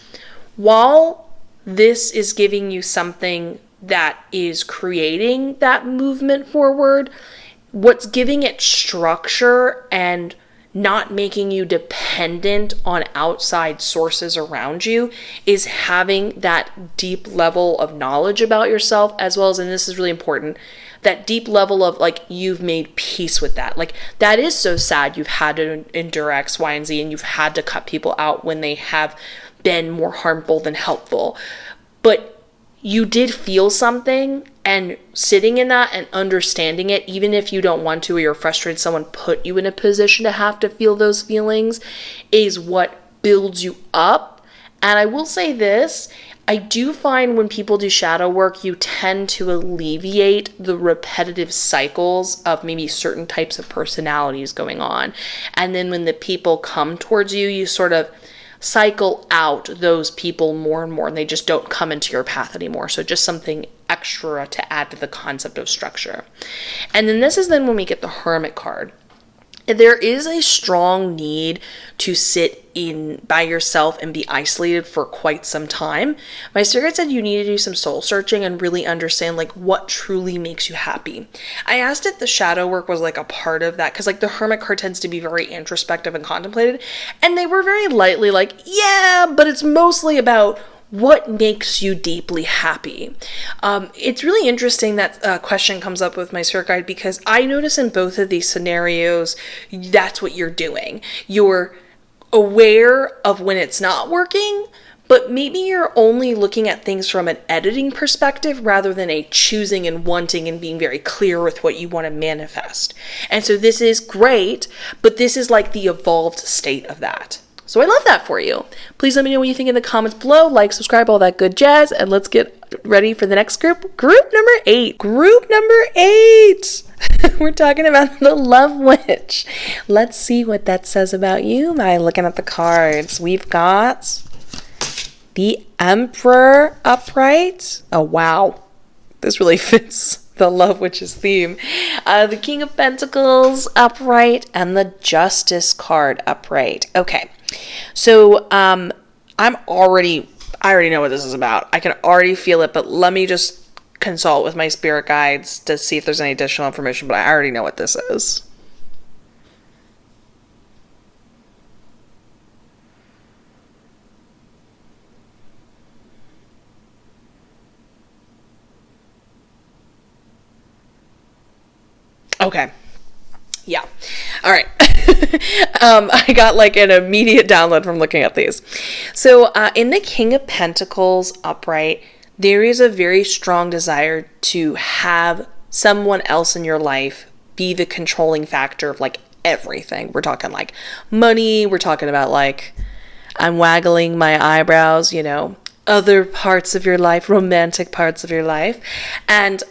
while this is giving you something that is creating that movement forward, what's giving it structure and not making you dependent on outside sources around you is having that deep level of knowledge about yourself, as well as, and this is really important, that deep level of like, you've made peace with that. Like, that is so sad. You've had to endure X, Y, and Z, and you've had to cut people out when they have been more harmful than helpful. But you did feel something, and sitting in that and understanding it, even if you don't want to or you're frustrated someone put you in a position to have to feel those feelings, is what builds you up. And I will say this, I do find when people do shadow work, you tend to alleviate the repetitive cycles of maybe certain types of personalities going on. And then when the people come towards you, you sort of cycle out those people more and more, and they just don't come into your path anymore. So just something extra to add to the concept of structure. And then this is then when we get the Hermit card. There is a strong need to sit in by yourself and be isolated for quite some time. My spirit said you need to do some soul searching and really understand like what truly makes you happy. I asked if the shadow work was like a part of that, because like the Hermit card tends to be very introspective and contemplated, and they were very lightly like, yeah, but it's mostly about what makes you deeply happy. It's really interesting that question comes up with my spirit guide, because I notice in both of these scenarios, that's what you're doing. You're aware of when it's not working, but maybe you're only looking at things from an editing perspective rather than a choosing and wanting and being very clear with what you want to manifest. And so this is great, but this is like the evolved state of that. So I love that for you. Please let me know what you think in the comments below. Like, subscribe, all that good jazz. And let's get ready for the next group. Group number 8. Group number 8. We're talking about the Love Witch. Let's see what that says about you by looking at the cards. We've got the Emperor upright. Oh, wow. This really fits the Love Witch's theme. The King of Pentacles upright and the Justice card upright. Okay. So, I already know what this is about. I can already feel it, but let me just consult with my spirit guides to see if there's any additional information, but I already know what this is. Okay. Yeah. All right. I got like an immediate download from looking at these. So in the King of Pentacles upright, there is a very strong desire to have someone else in your life be the controlling factor of like everything. We're talking like money. We're talking about like, I'm waggling my eyebrows, you know, other parts of your life, romantic parts of your life. And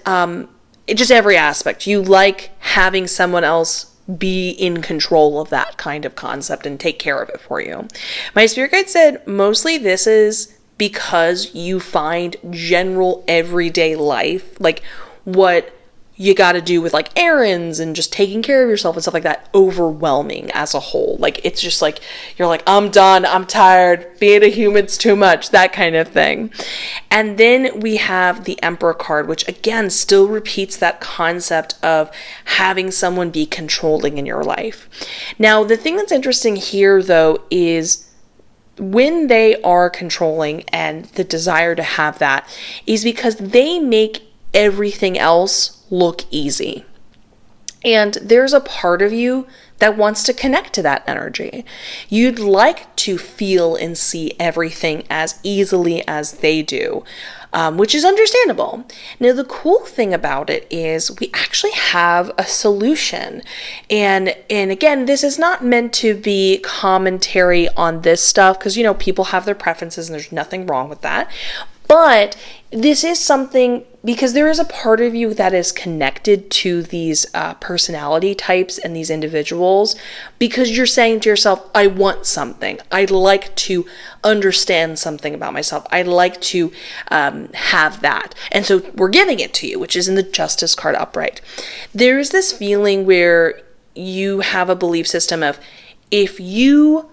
just every aspect. You like having someone else be in control of that kind of concept and take care of it for you. My spirit guide said mostly this is because you find general everyday life, like what you got to do with like errands and just taking care of yourself and stuff like that, overwhelming as a whole. Like it's just like you're like, I'm done, I'm tired, being a human's too much, that kind of thing. And then we have the Emperor card, which again still repeats that concept of having someone be controlling in your life. Now the thing that's interesting here though is when they are controlling and the desire to have that is because they make everything else look easy. And there's a part of you that wants to connect to that energy. You'd like to feel and see everything as easily as they do, which is understandable. Now, the cool thing about it is we actually have a solution. And again, this is not meant to be commentary on this stuff because, people have their preferences and there's nothing wrong with that. But this is something because there is a part of you that is connected to these personality types and these individuals because you're saying to yourself, I want something. I'd like to understand something about myself. I'd like to have that. And so we're giving it to you, which is in the Justice card upright. There's this feeling where you have a belief system of if you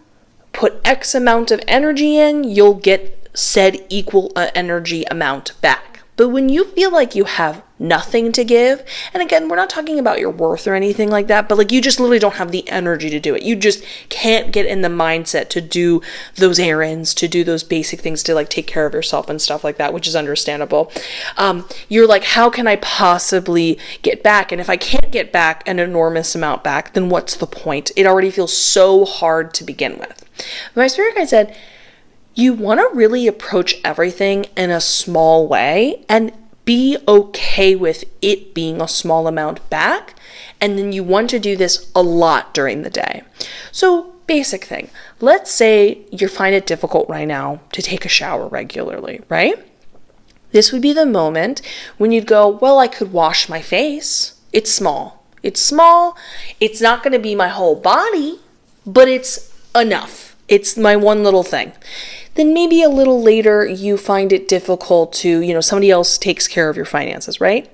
put X amount of energy in, you'll get said equal energy amount back. But when you feel like you have nothing to give, and again, we're not talking about your worth or anything like that, but like you just literally don't have the energy to do it. You just can't get in the mindset to do those errands, to do those basic things, to like take care of yourself and stuff like that, which is understandable. You're like, how can I possibly get back? And if I can't get back an enormous amount back, then what's the point? It already feels so hard to begin with. My spirit guide said, you want to really approach everything in a small way and be okay with it being a small amount back. And then you want to do this a lot during the day. So basic thing, let's say you find it difficult right now to take a shower regularly, right? This would be the moment when you'd go, well, I could wash my face. It's small. It's not going to be my whole body, but it's enough. It's my one little thing. Then maybe a little later you find it difficult to, somebody else takes care of your finances, right?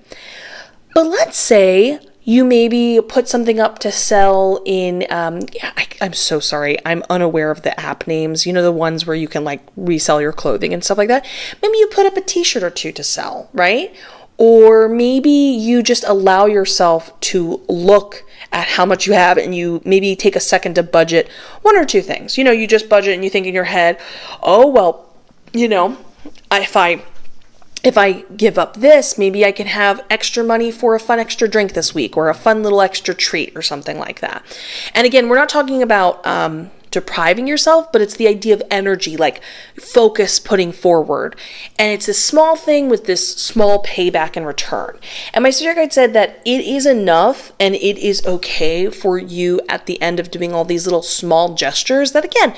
But let's say you maybe put something up to sell in, I'm so sorry, I'm unaware of the app names, the ones where you can like resell your clothing and stuff like that. Maybe you put up a t-shirt or two to sell, right? Or maybe you just allow yourself to look at how much you have and you maybe take a second to budget one or two things. You just budget and you think in your head, oh, well, if I give up this, maybe I can have extra money for a fun extra drink this week or a fun little extra treat or something like that. And again, we're not talking about depriving yourself, but it's the idea of energy, like focus putting forward. And it's a small thing with this small payback in return. And my spirit guide said that it is enough and it is okay for you at the end of doing all these little small gestures that, again,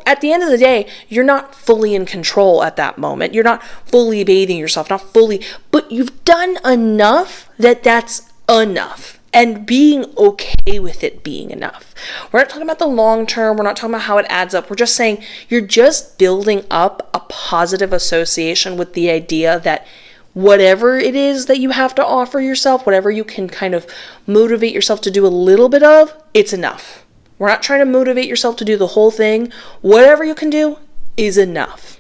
at the end of the day, you're not fully in control at that moment. You're not fully bathing yourself, but you've done enough that's enough. And being okay with it being enough. We're not talking about the long term. We're not talking about how it adds up. We're just saying you're just building up a positive association with the idea that whatever it is that you have to offer yourself, whatever you can kind of motivate yourself to do a little bit of, it's enough. We're not trying to motivate yourself to do the whole thing. Whatever you can do is enough.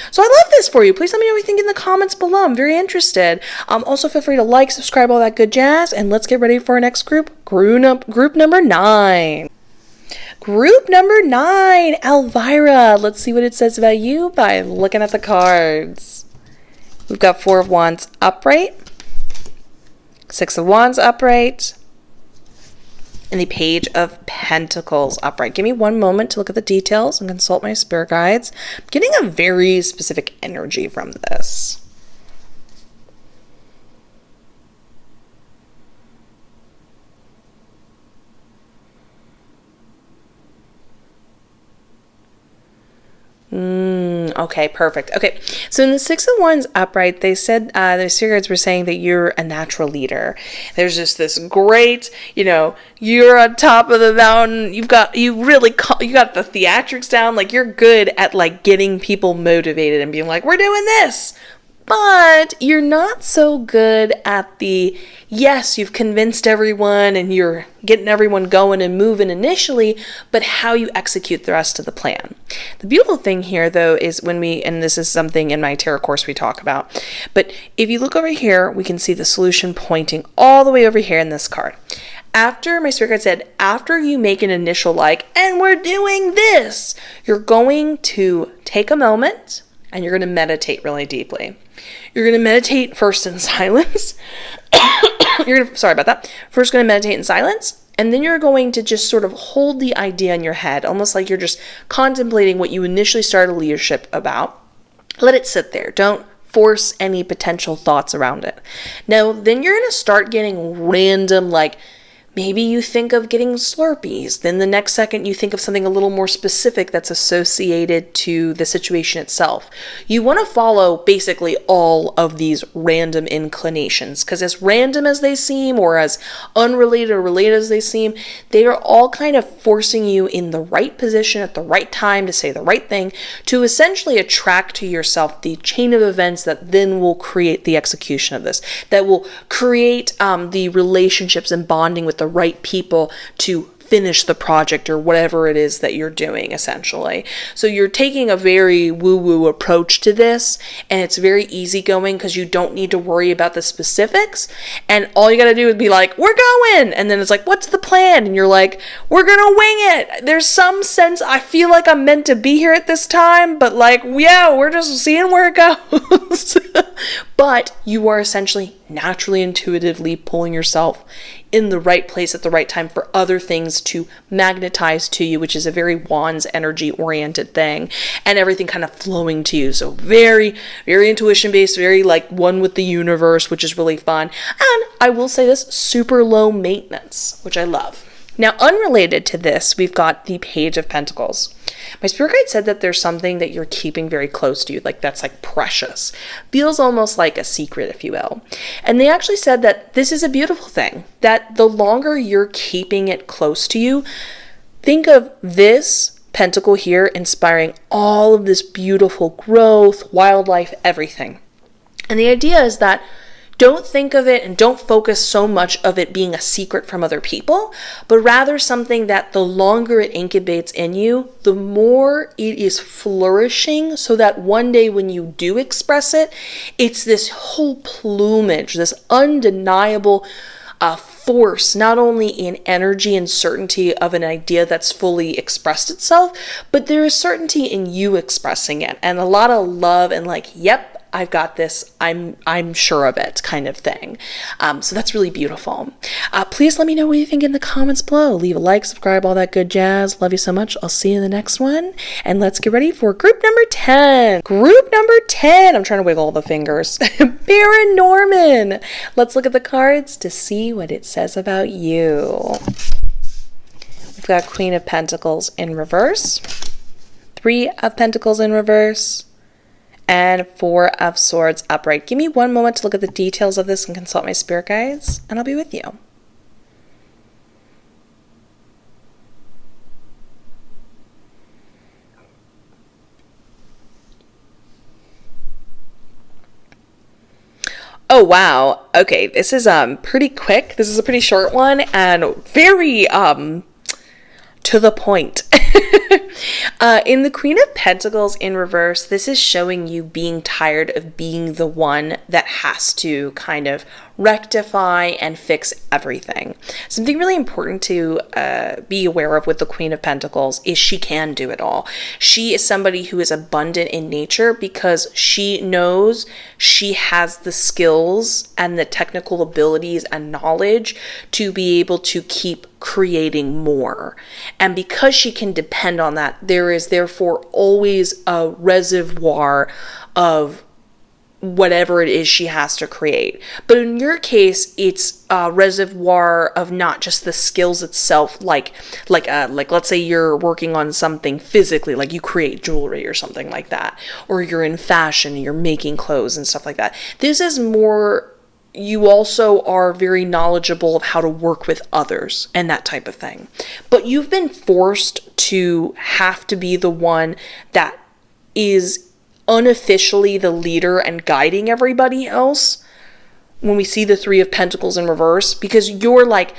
So I love this for you. Please let me know what you think in the comments below. I'm very interested. Also, feel free to like, subscribe, all that good jazz. And let's get ready for our next group. Group number 9. Group number 9, Elvira. Let's see what it says about you by looking at the cards. We've got 4 of Wands upright, 6 of Wands upright, and the Page of Pentacles upright. Give me one moment to look at the details and consult my spirit guides. I'm getting a very specific energy from this. Okay, perfect. Okay, so in the 6 of Wands upright, they said the spirits were saying that you're a natural leader. There's just this great, you're on top of the mountain. You got the theatrics down. Like you're good at like getting people motivated and being like, we're doing this. But you're not so good at the, yes, you've convinced everyone and you're getting everyone going and moving initially, but how you execute the rest of the plan. The beautiful thing here, though, is and this is something in my tarot course we talk about, but if you look over here, we can see the solution pointing all the way over here in this card. After my spirit guide said, after you make an initial like, and we're doing this, you're going to take a moment and you're going to meditate really deeply. You're going to meditate first in silence. Sorry about that. First going to meditate in silence. And then you're going to just sort of hold the idea in your head, almost like you're just contemplating what you initially started leadership about. Let it sit there. Don't force any potential thoughts around it. Now, then you're going to start getting random, like, maybe you think of getting Slurpees. Then the next second you think of something a little more specific that's associated to the situation itself. You want to follow basically all of these random inclinations, because as random as they seem, or as unrelated or related as they seem, they are all kind of forcing you in the right position at the right time to say the right thing, to essentially attract to yourself the chain of events that then will create the execution of this, that will create the relationships and bonding with the right people to finish the project or whatever it is that you're doing, essentially. So you're taking a very woo-woo approach to this, and it's very easygoing because you don't need to worry about the specifics, and all you got to do is be like, we're going, and then it's like, what's the plan? And you're like, we're gonna wing it. There's some sense, I feel like I'm meant to be here at this time, but like, yeah, we're just seeing where it goes. But you are essentially naturally, intuitively pulling yourself in the right place at the right time for other things to magnetize to you, which is a very wands energy oriented thing, and everything kind of flowing to you. So very, very intuition based, very like one with the universe, which is really fun. And I will say this, super low maintenance, which I love. Now, unrelated to this, we've got the Page of Pentacles. My spirit guide said that there's something that you're keeping very close to you, like that's like precious. Feels almost like a secret, if you will. And they actually said that this is a beautiful thing, that the longer you're keeping it close to you, think of this pentacle here inspiring all of this beautiful growth, wildlife, everything. And the idea is that don't think of it and don't focus so much of it being a secret from other people, but rather something that the longer it incubates in you, the more it is flourishing, so that one day when you do express it, it's this whole plumage, this undeniable force, not only in energy and certainty of an idea that's fully expressed itself, but there is certainty in you expressing it, and a lot of love and like, yep, I've got this, I'm sure of it kind of thing. So that's really beautiful. Please let me know what you think in the comments below. Leave a like, subscribe, all that good jazz. Love you so much. I'll see you in the next one. And let's get ready for group number 10. Group number 10. I'm trying to wiggle all the fingers. Paranorman. Let's look at the cards to see what it says about you. We've got Queen of Pentacles in reverse, 3 of Pentacles in reverse, and 4 of Swords upright. Give me one moment to look at the details of this and consult my spirit guides, and I'll be with you. Oh, wow. Okay, this is pretty quick. This is a pretty short one and very to the point. In the Queen of Pentacles in reverse, this is showing you being tired of being the one that has to kind of rectify and fix everything. Something really important to be aware of with the Queen of Pentacles is she can do it all. She is somebody who is abundant in nature because she knows she has the skills and the technical abilities and knowledge to be able to keep creating more. And because she can depend on that, there is therefore always a reservoir of whatever it is she has to create. But in your case, it's a reservoir of not just the skills itself, like let's say you're working on something physically, like you create jewelry or something like that, or you're in fashion, you're making clothes and stuff like that. This is more, you also are very knowledgeable of how to work with others and that type of thing. But you've been forced to have to be the one that is unofficially the leader and guiding everybody else when we see the 3 of Pentacles in reverse, because you're like,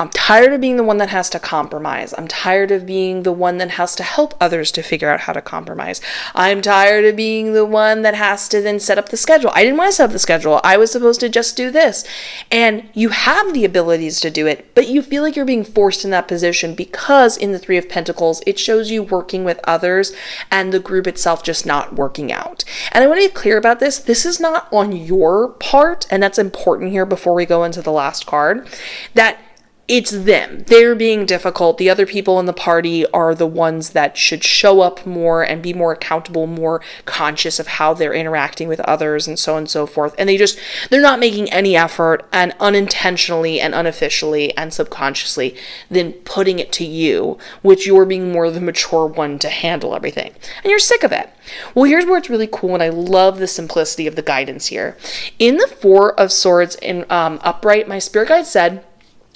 I'm tired of being the one that has to compromise. I'm tired of being the one that has to help others to figure out how to compromise. I'm tired of being the one that has to then set up the schedule. I didn't want to set up the schedule. I was supposed to just do this. And you have the abilities to do it, but you feel like you're being forced in that position because in the Three of Pentacles, it shows you working with others and the group itself just not working out. And I want to be clear about this. This is not on your part, and that's important here before we go into the last card, that it's them. They're being difficult. The other people in the party are the ones that should show up more and be more accountable, more conscious of how they're interacting with others and so on and so forth. And they're not making any effort, and unintentionally and unofficially and subconsciously then putting it to you, which you're being more the mature one to handle everything. And you're sick of it. Well, here's where it's really cool, and I love the simplicity of the guidance here. In the Four of Swords in upright, my spirit guide said,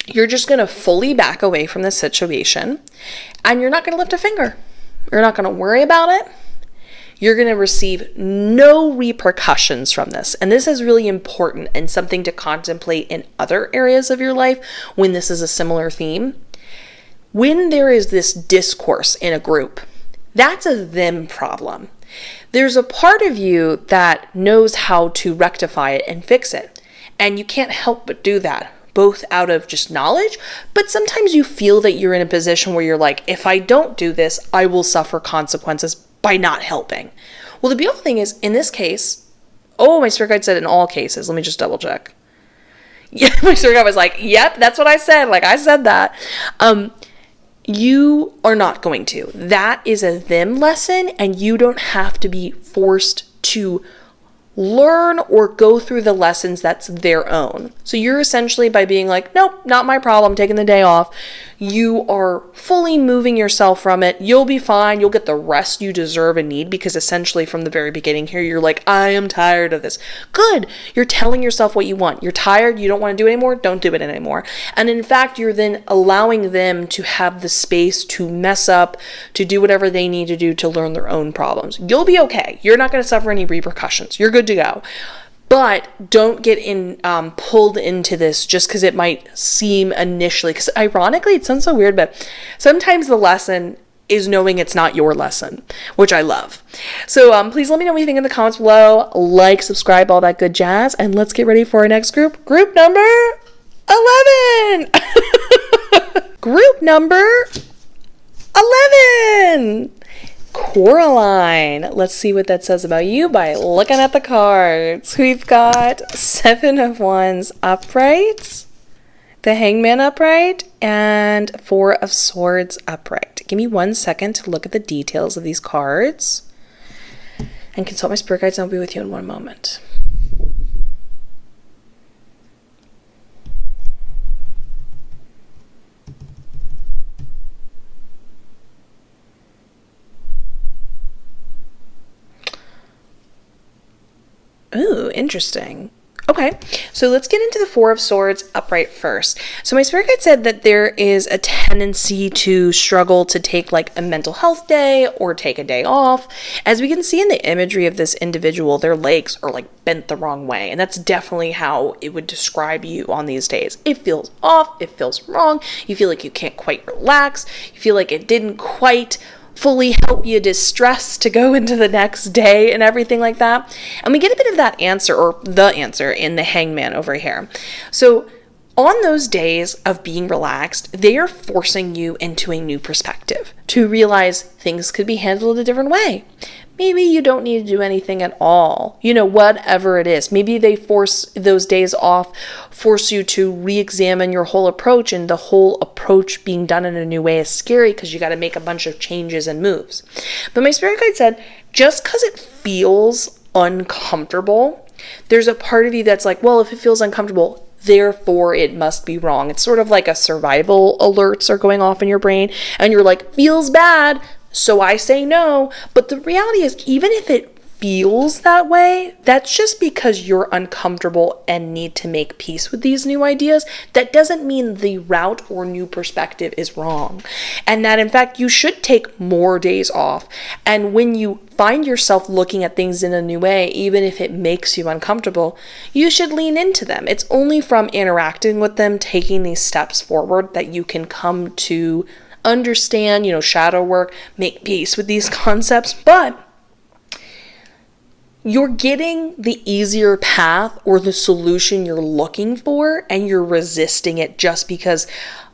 you're just going to fully back away from the situation, and you're not going to lift a finger. You're not going to worry about it. You're going to receive no repercussions from this. And this is really important and something to contemplate in other areas of your life when this is a similar theme. When there is this discourse in a group, that's a them problem. There's a part of you that knows how to rectify it and fix it, and you can't help but do that, both out of just knowledge, but sometimes you feel that you're in a position where you're like, if I don't do this, I will suffer consequences by not helping. Well, the beautiful thing is, in this case, my spirit guide said in all cases, let me just double check. Yeah, my spirit guide was like, yep, that's what I said. Like, I said that. You are not going to. That is a them lesson, and you don't have to be forced to learn or go through the lessons that's their own. So you're essentially, by being like, nope, not my problem, taking the day off, you are fully moving yourself from it. You'll be fine. You'll get the rest you deserve and need, because essentially from the very beginning here, you're like, I am tired of this. Good. You're telling yourself what you want. You're tired. You don't want to do it anymore. Don't do it anymore. And in fact, you're then allowing them to have the space to mess up, to do whatever they need to do to learn their own problems. You'll be okay. You're not going to suffer any repercussions. You're good to go. But don't get pulled into this just because it might seem initially, because ironically, it sounds so weird, but sometimes the lesson is knowing it's not your lesson, which I love. So please let me know what you think in the comments below. Like, subscribe, all that good jazz, and let's get ready for our next group. Group number 11. Group number 11. Coraline. Let's see what that says about you by looking at the cards. We've got Seven of Wands upright, the Hangman upright, and Four of Swords upright. Give me 1 second to look at the details of these cards and consult my spirit guides, and I'll be with you in one moment. Ooh, interesting. Okay, so let's get into the Four of Swords upright first. So my spirit guide said that there is a tendency to struggle to take like a mental health day or take a day off. As we can see in the imagery of this individual, their legs are like bent the wrong way. And that's definitely how it would describe you on these days. It feels off, it feels wrong. You feel like you can't quite relax. You feel like it didn't quite fully help you distress to go into the next day and everything like that. And we get a bit of that answer, or the answer, in the Hangman over here. So on those days of being relaxed, they are forcing you into a new perspective to realize things could be handled a different way. Maybe you don't need to do anything at all. Whatever it is. Maybe they force those days off, force you to re-examine your whole approach, and the whole approach being done in a new way is scary because you got to make a bunch of changes and moves. But my spirit guide said, just because it feels uncomfortable, there's a part of you that's like, well, if it feels uncomfortable, therefore it must be wrong. It's sort of like a survival alerts are going off in your brain, and you're like, feels bad, so I say no. But the reality is, even if it feels that way, that's just because you're uncomfortable and need to make peace with these new ideas. That doesn't mean the route or new perspective is wrong. And that in fact, you should take more days off. And when you find yourself looking at things in a new way, even if it makes you uncomfortable, you should lean into them. It's only from interacting with them, taking these steps forward, that you can come to understand, shadow work, make peace with these concepts. But you're getting the easier path or the solution you're looking for, and you're resisting it just because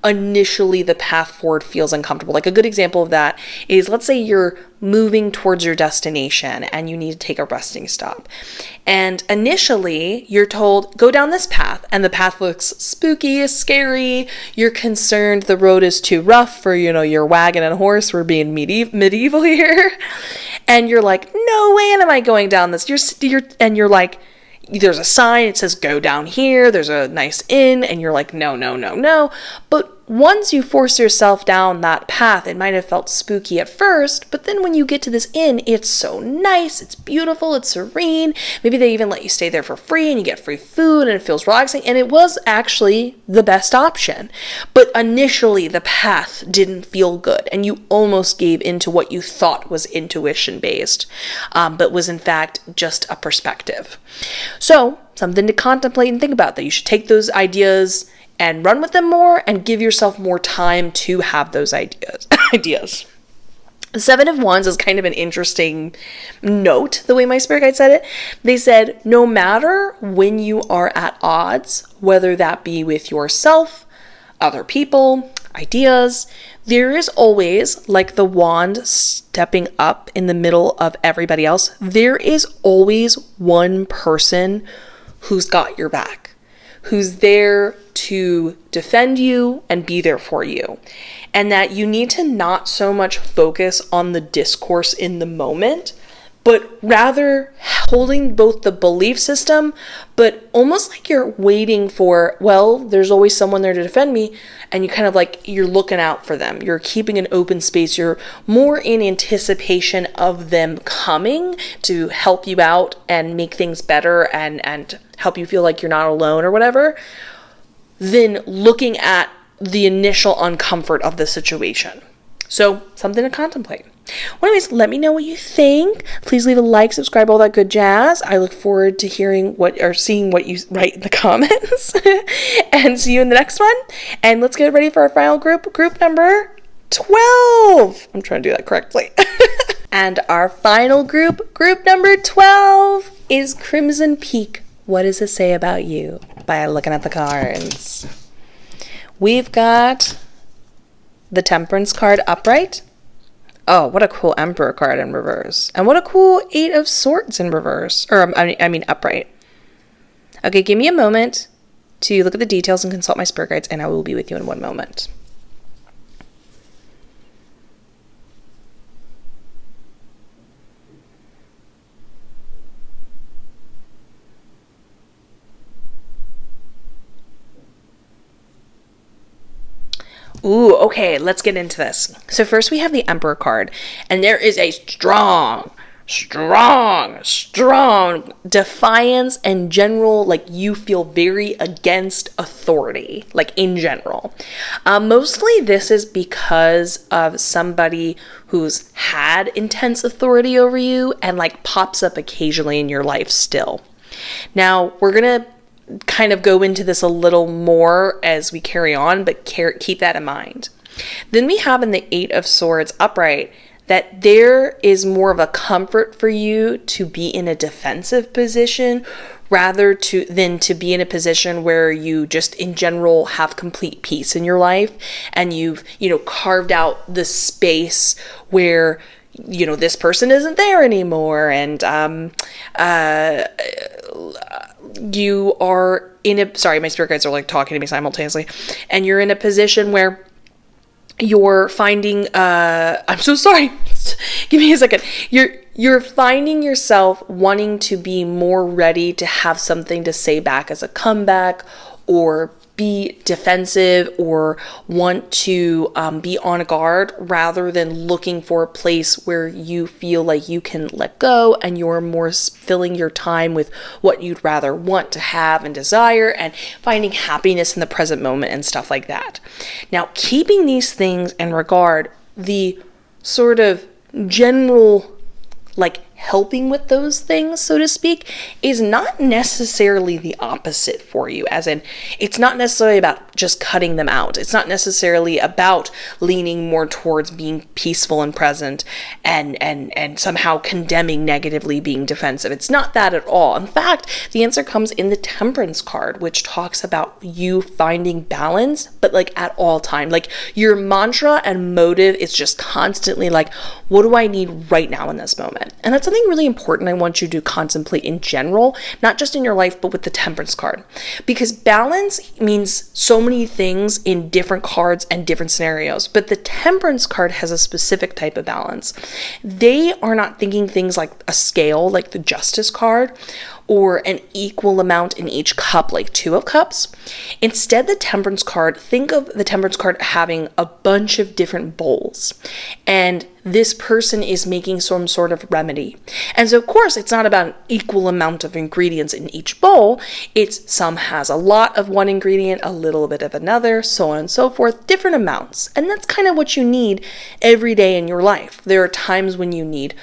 initially the path forward feels uncomfortable. Like a good example of that is, let's say you're moving towards your destination and you need to take a resting stop. And initially you're told, go down this path, and the path looks spooky, scary. You're concerned the road is too rough for, your wagon and horse. We're being medieval here. And you're like, no way am I going down this. You're like, there's a sign, it says go down here, there's a nice inn, and you're like, no. But once you force yourself down that path, it might have felt spooky at first, but then when you get to this inn, it's so nice, it's beautiful, it's serene. Maybe they even let you stay there for free and you get free food and it feels relaxing, and it was actually the best option. But initially the path didn't feel good and you almost gave into what you thought was intuition based, but was in fact just a perspective. So something to contemplate and think about, that you should take those ideas and run with them more and give yourself more time to have those ideas. The Seven of Wands is kind of an interesting note, the way my spirit guide said it. They said, no matter when you are at odds, whether that be with yourself, other people, ideas, there is always, like the wand stepping up in the middle of everybody else, there is always one person who's got your back, who's there to defend you and be there for you. And that you need to not so much focus on the discourse in the moment, but rather holding both the belief system, but almost like you're waiting for, well, there's always someone there to defend me, and you kind of like, you're looking out for them. You're keeping an open space. You're more in anticipation of them coming to help you out and make things better and help you feel like you're not alone or whatever, than looking at the initial uncomfort of the situation. So something to contemplate. Well, anyways, let me know what you think. Please leave a like, subscribe, all that good jazz. I look forward to seeing what you write in the comments. And see you in the next one. And let's get ready for our final group number 12. I'm trying to do that correctly. And our final group number 12, is Crimson Peak. What does it say about you? By looking at the cards. We've got the Temperance card upright. Oh, what a cool Emperor card in reverse. And what a cool Eight of Swords in reverse. Or, I mean upright. Okay, give me a moment to look at the details and consult my spirit guides, and I will be with you in one moment. Ooh, okay, let's get into this. So first we have the Emperor card, and there is a strong defiance and general, like you feel very against authority, like in general. Mostly this is because of somebody who's had intense authority over you and like pops up occasionally in your life still. Now, we're going to kind of go into this a little more as we carry on, but keep that in mind. Then we have in the Eight of Swords upright that there is more of a comfort for you to be in a defensive position than to be in a position where you just in general have complete peace in your life, and you've carved out the space where this person isn't there anymore, and you are in a, sorry, my spirit guides are like talking to me simultaneously, and you're in a position where you're finding, I'm so sorry, give me a second, you're finding yourself wanting to be more ready to have something to say back as a comeback, or be defensive or want to be on guard rather than looking for a place where you feel like you can let go and you're more filling your time with what you'd rather want to have and desire and finding happiness in the present moment and stuff like that. Now, keeping these things in regard, the sort of general like helping with those things, so to speak, is not necessarily the opposite for you. As in, it's not necessarily about just cutting them out. It's not necessarily about leaning more towards being peaceful and present and somehow condemning negatively being defensive. It's not that at all. In fact, the answer comes in the Temperance card, which talks about you finding balance, but like at all time. Like your mantra and motive is just constantly like, what do I need right now in this moment? And that's something really important I want you to contemplate in general, not just in your life, but with the Temperance card. Because balance means so many things in different cards and different scenarios, but the Temperance card has a specific type of balance. They are not thinking things like a scale, like the Justice card, or an equal amount in each cup, like 2 of cups. Instead, the Temperance card, think of the Temperance card having a bunch of different bowls, and this person is making some sort of remedy. And so, of course, it's not about an equal amount of ingredients in each bowl. It's some has a lot of one ingredient, a little bit of another, so on and so forth, different amounts. And that's kind of what you need every day in your life. There are times when you need,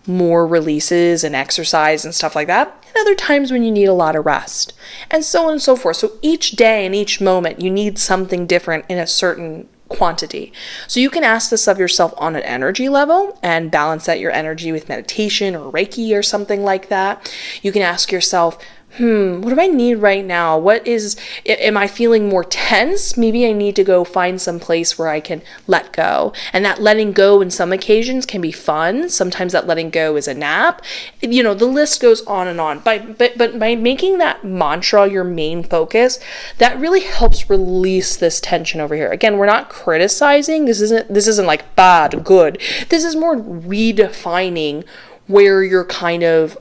more releases and exercise and stuff like that, and other times when you need a lot of rest, and so on and so forth. So each day and each moment, you need something different in a certain quantity. So you can ask this of yourself on an energy level and balance out your energy with meditation or Reiki or something like that. You can ask yourself, what do I need right now? Am I feeling more tense? Maybe I need to go find some place where I can let go. And that letting go in some occasions can be fun. Sometimes that letting go is a nap. The list goes on and on. But by making that mantra your main focus, that really helps release this tension over here. Again, we're not criticizing. This isn't like bad, good. This is more redefining where you're kind of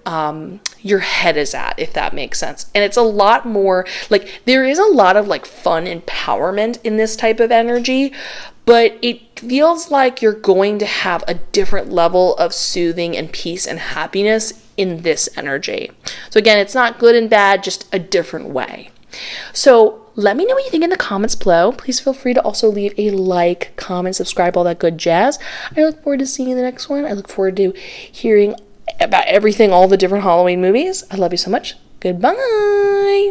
your head is at, if that makes sense. And it's a lot more like there is a lot of like fun empowerment in this type of energy, but it feels like you're going to have a different level of soothing and peace and happiness in this energy. So again, it's not good and bad, just a different way. So let me know what you think in the comments below. Please feel free to also leave a like, comment, subscribe, all that good jazz. I look forward to seeing you in the next one. I look forward to hearing about everything, all the different Halloween movies. I love you so much. Goodbye.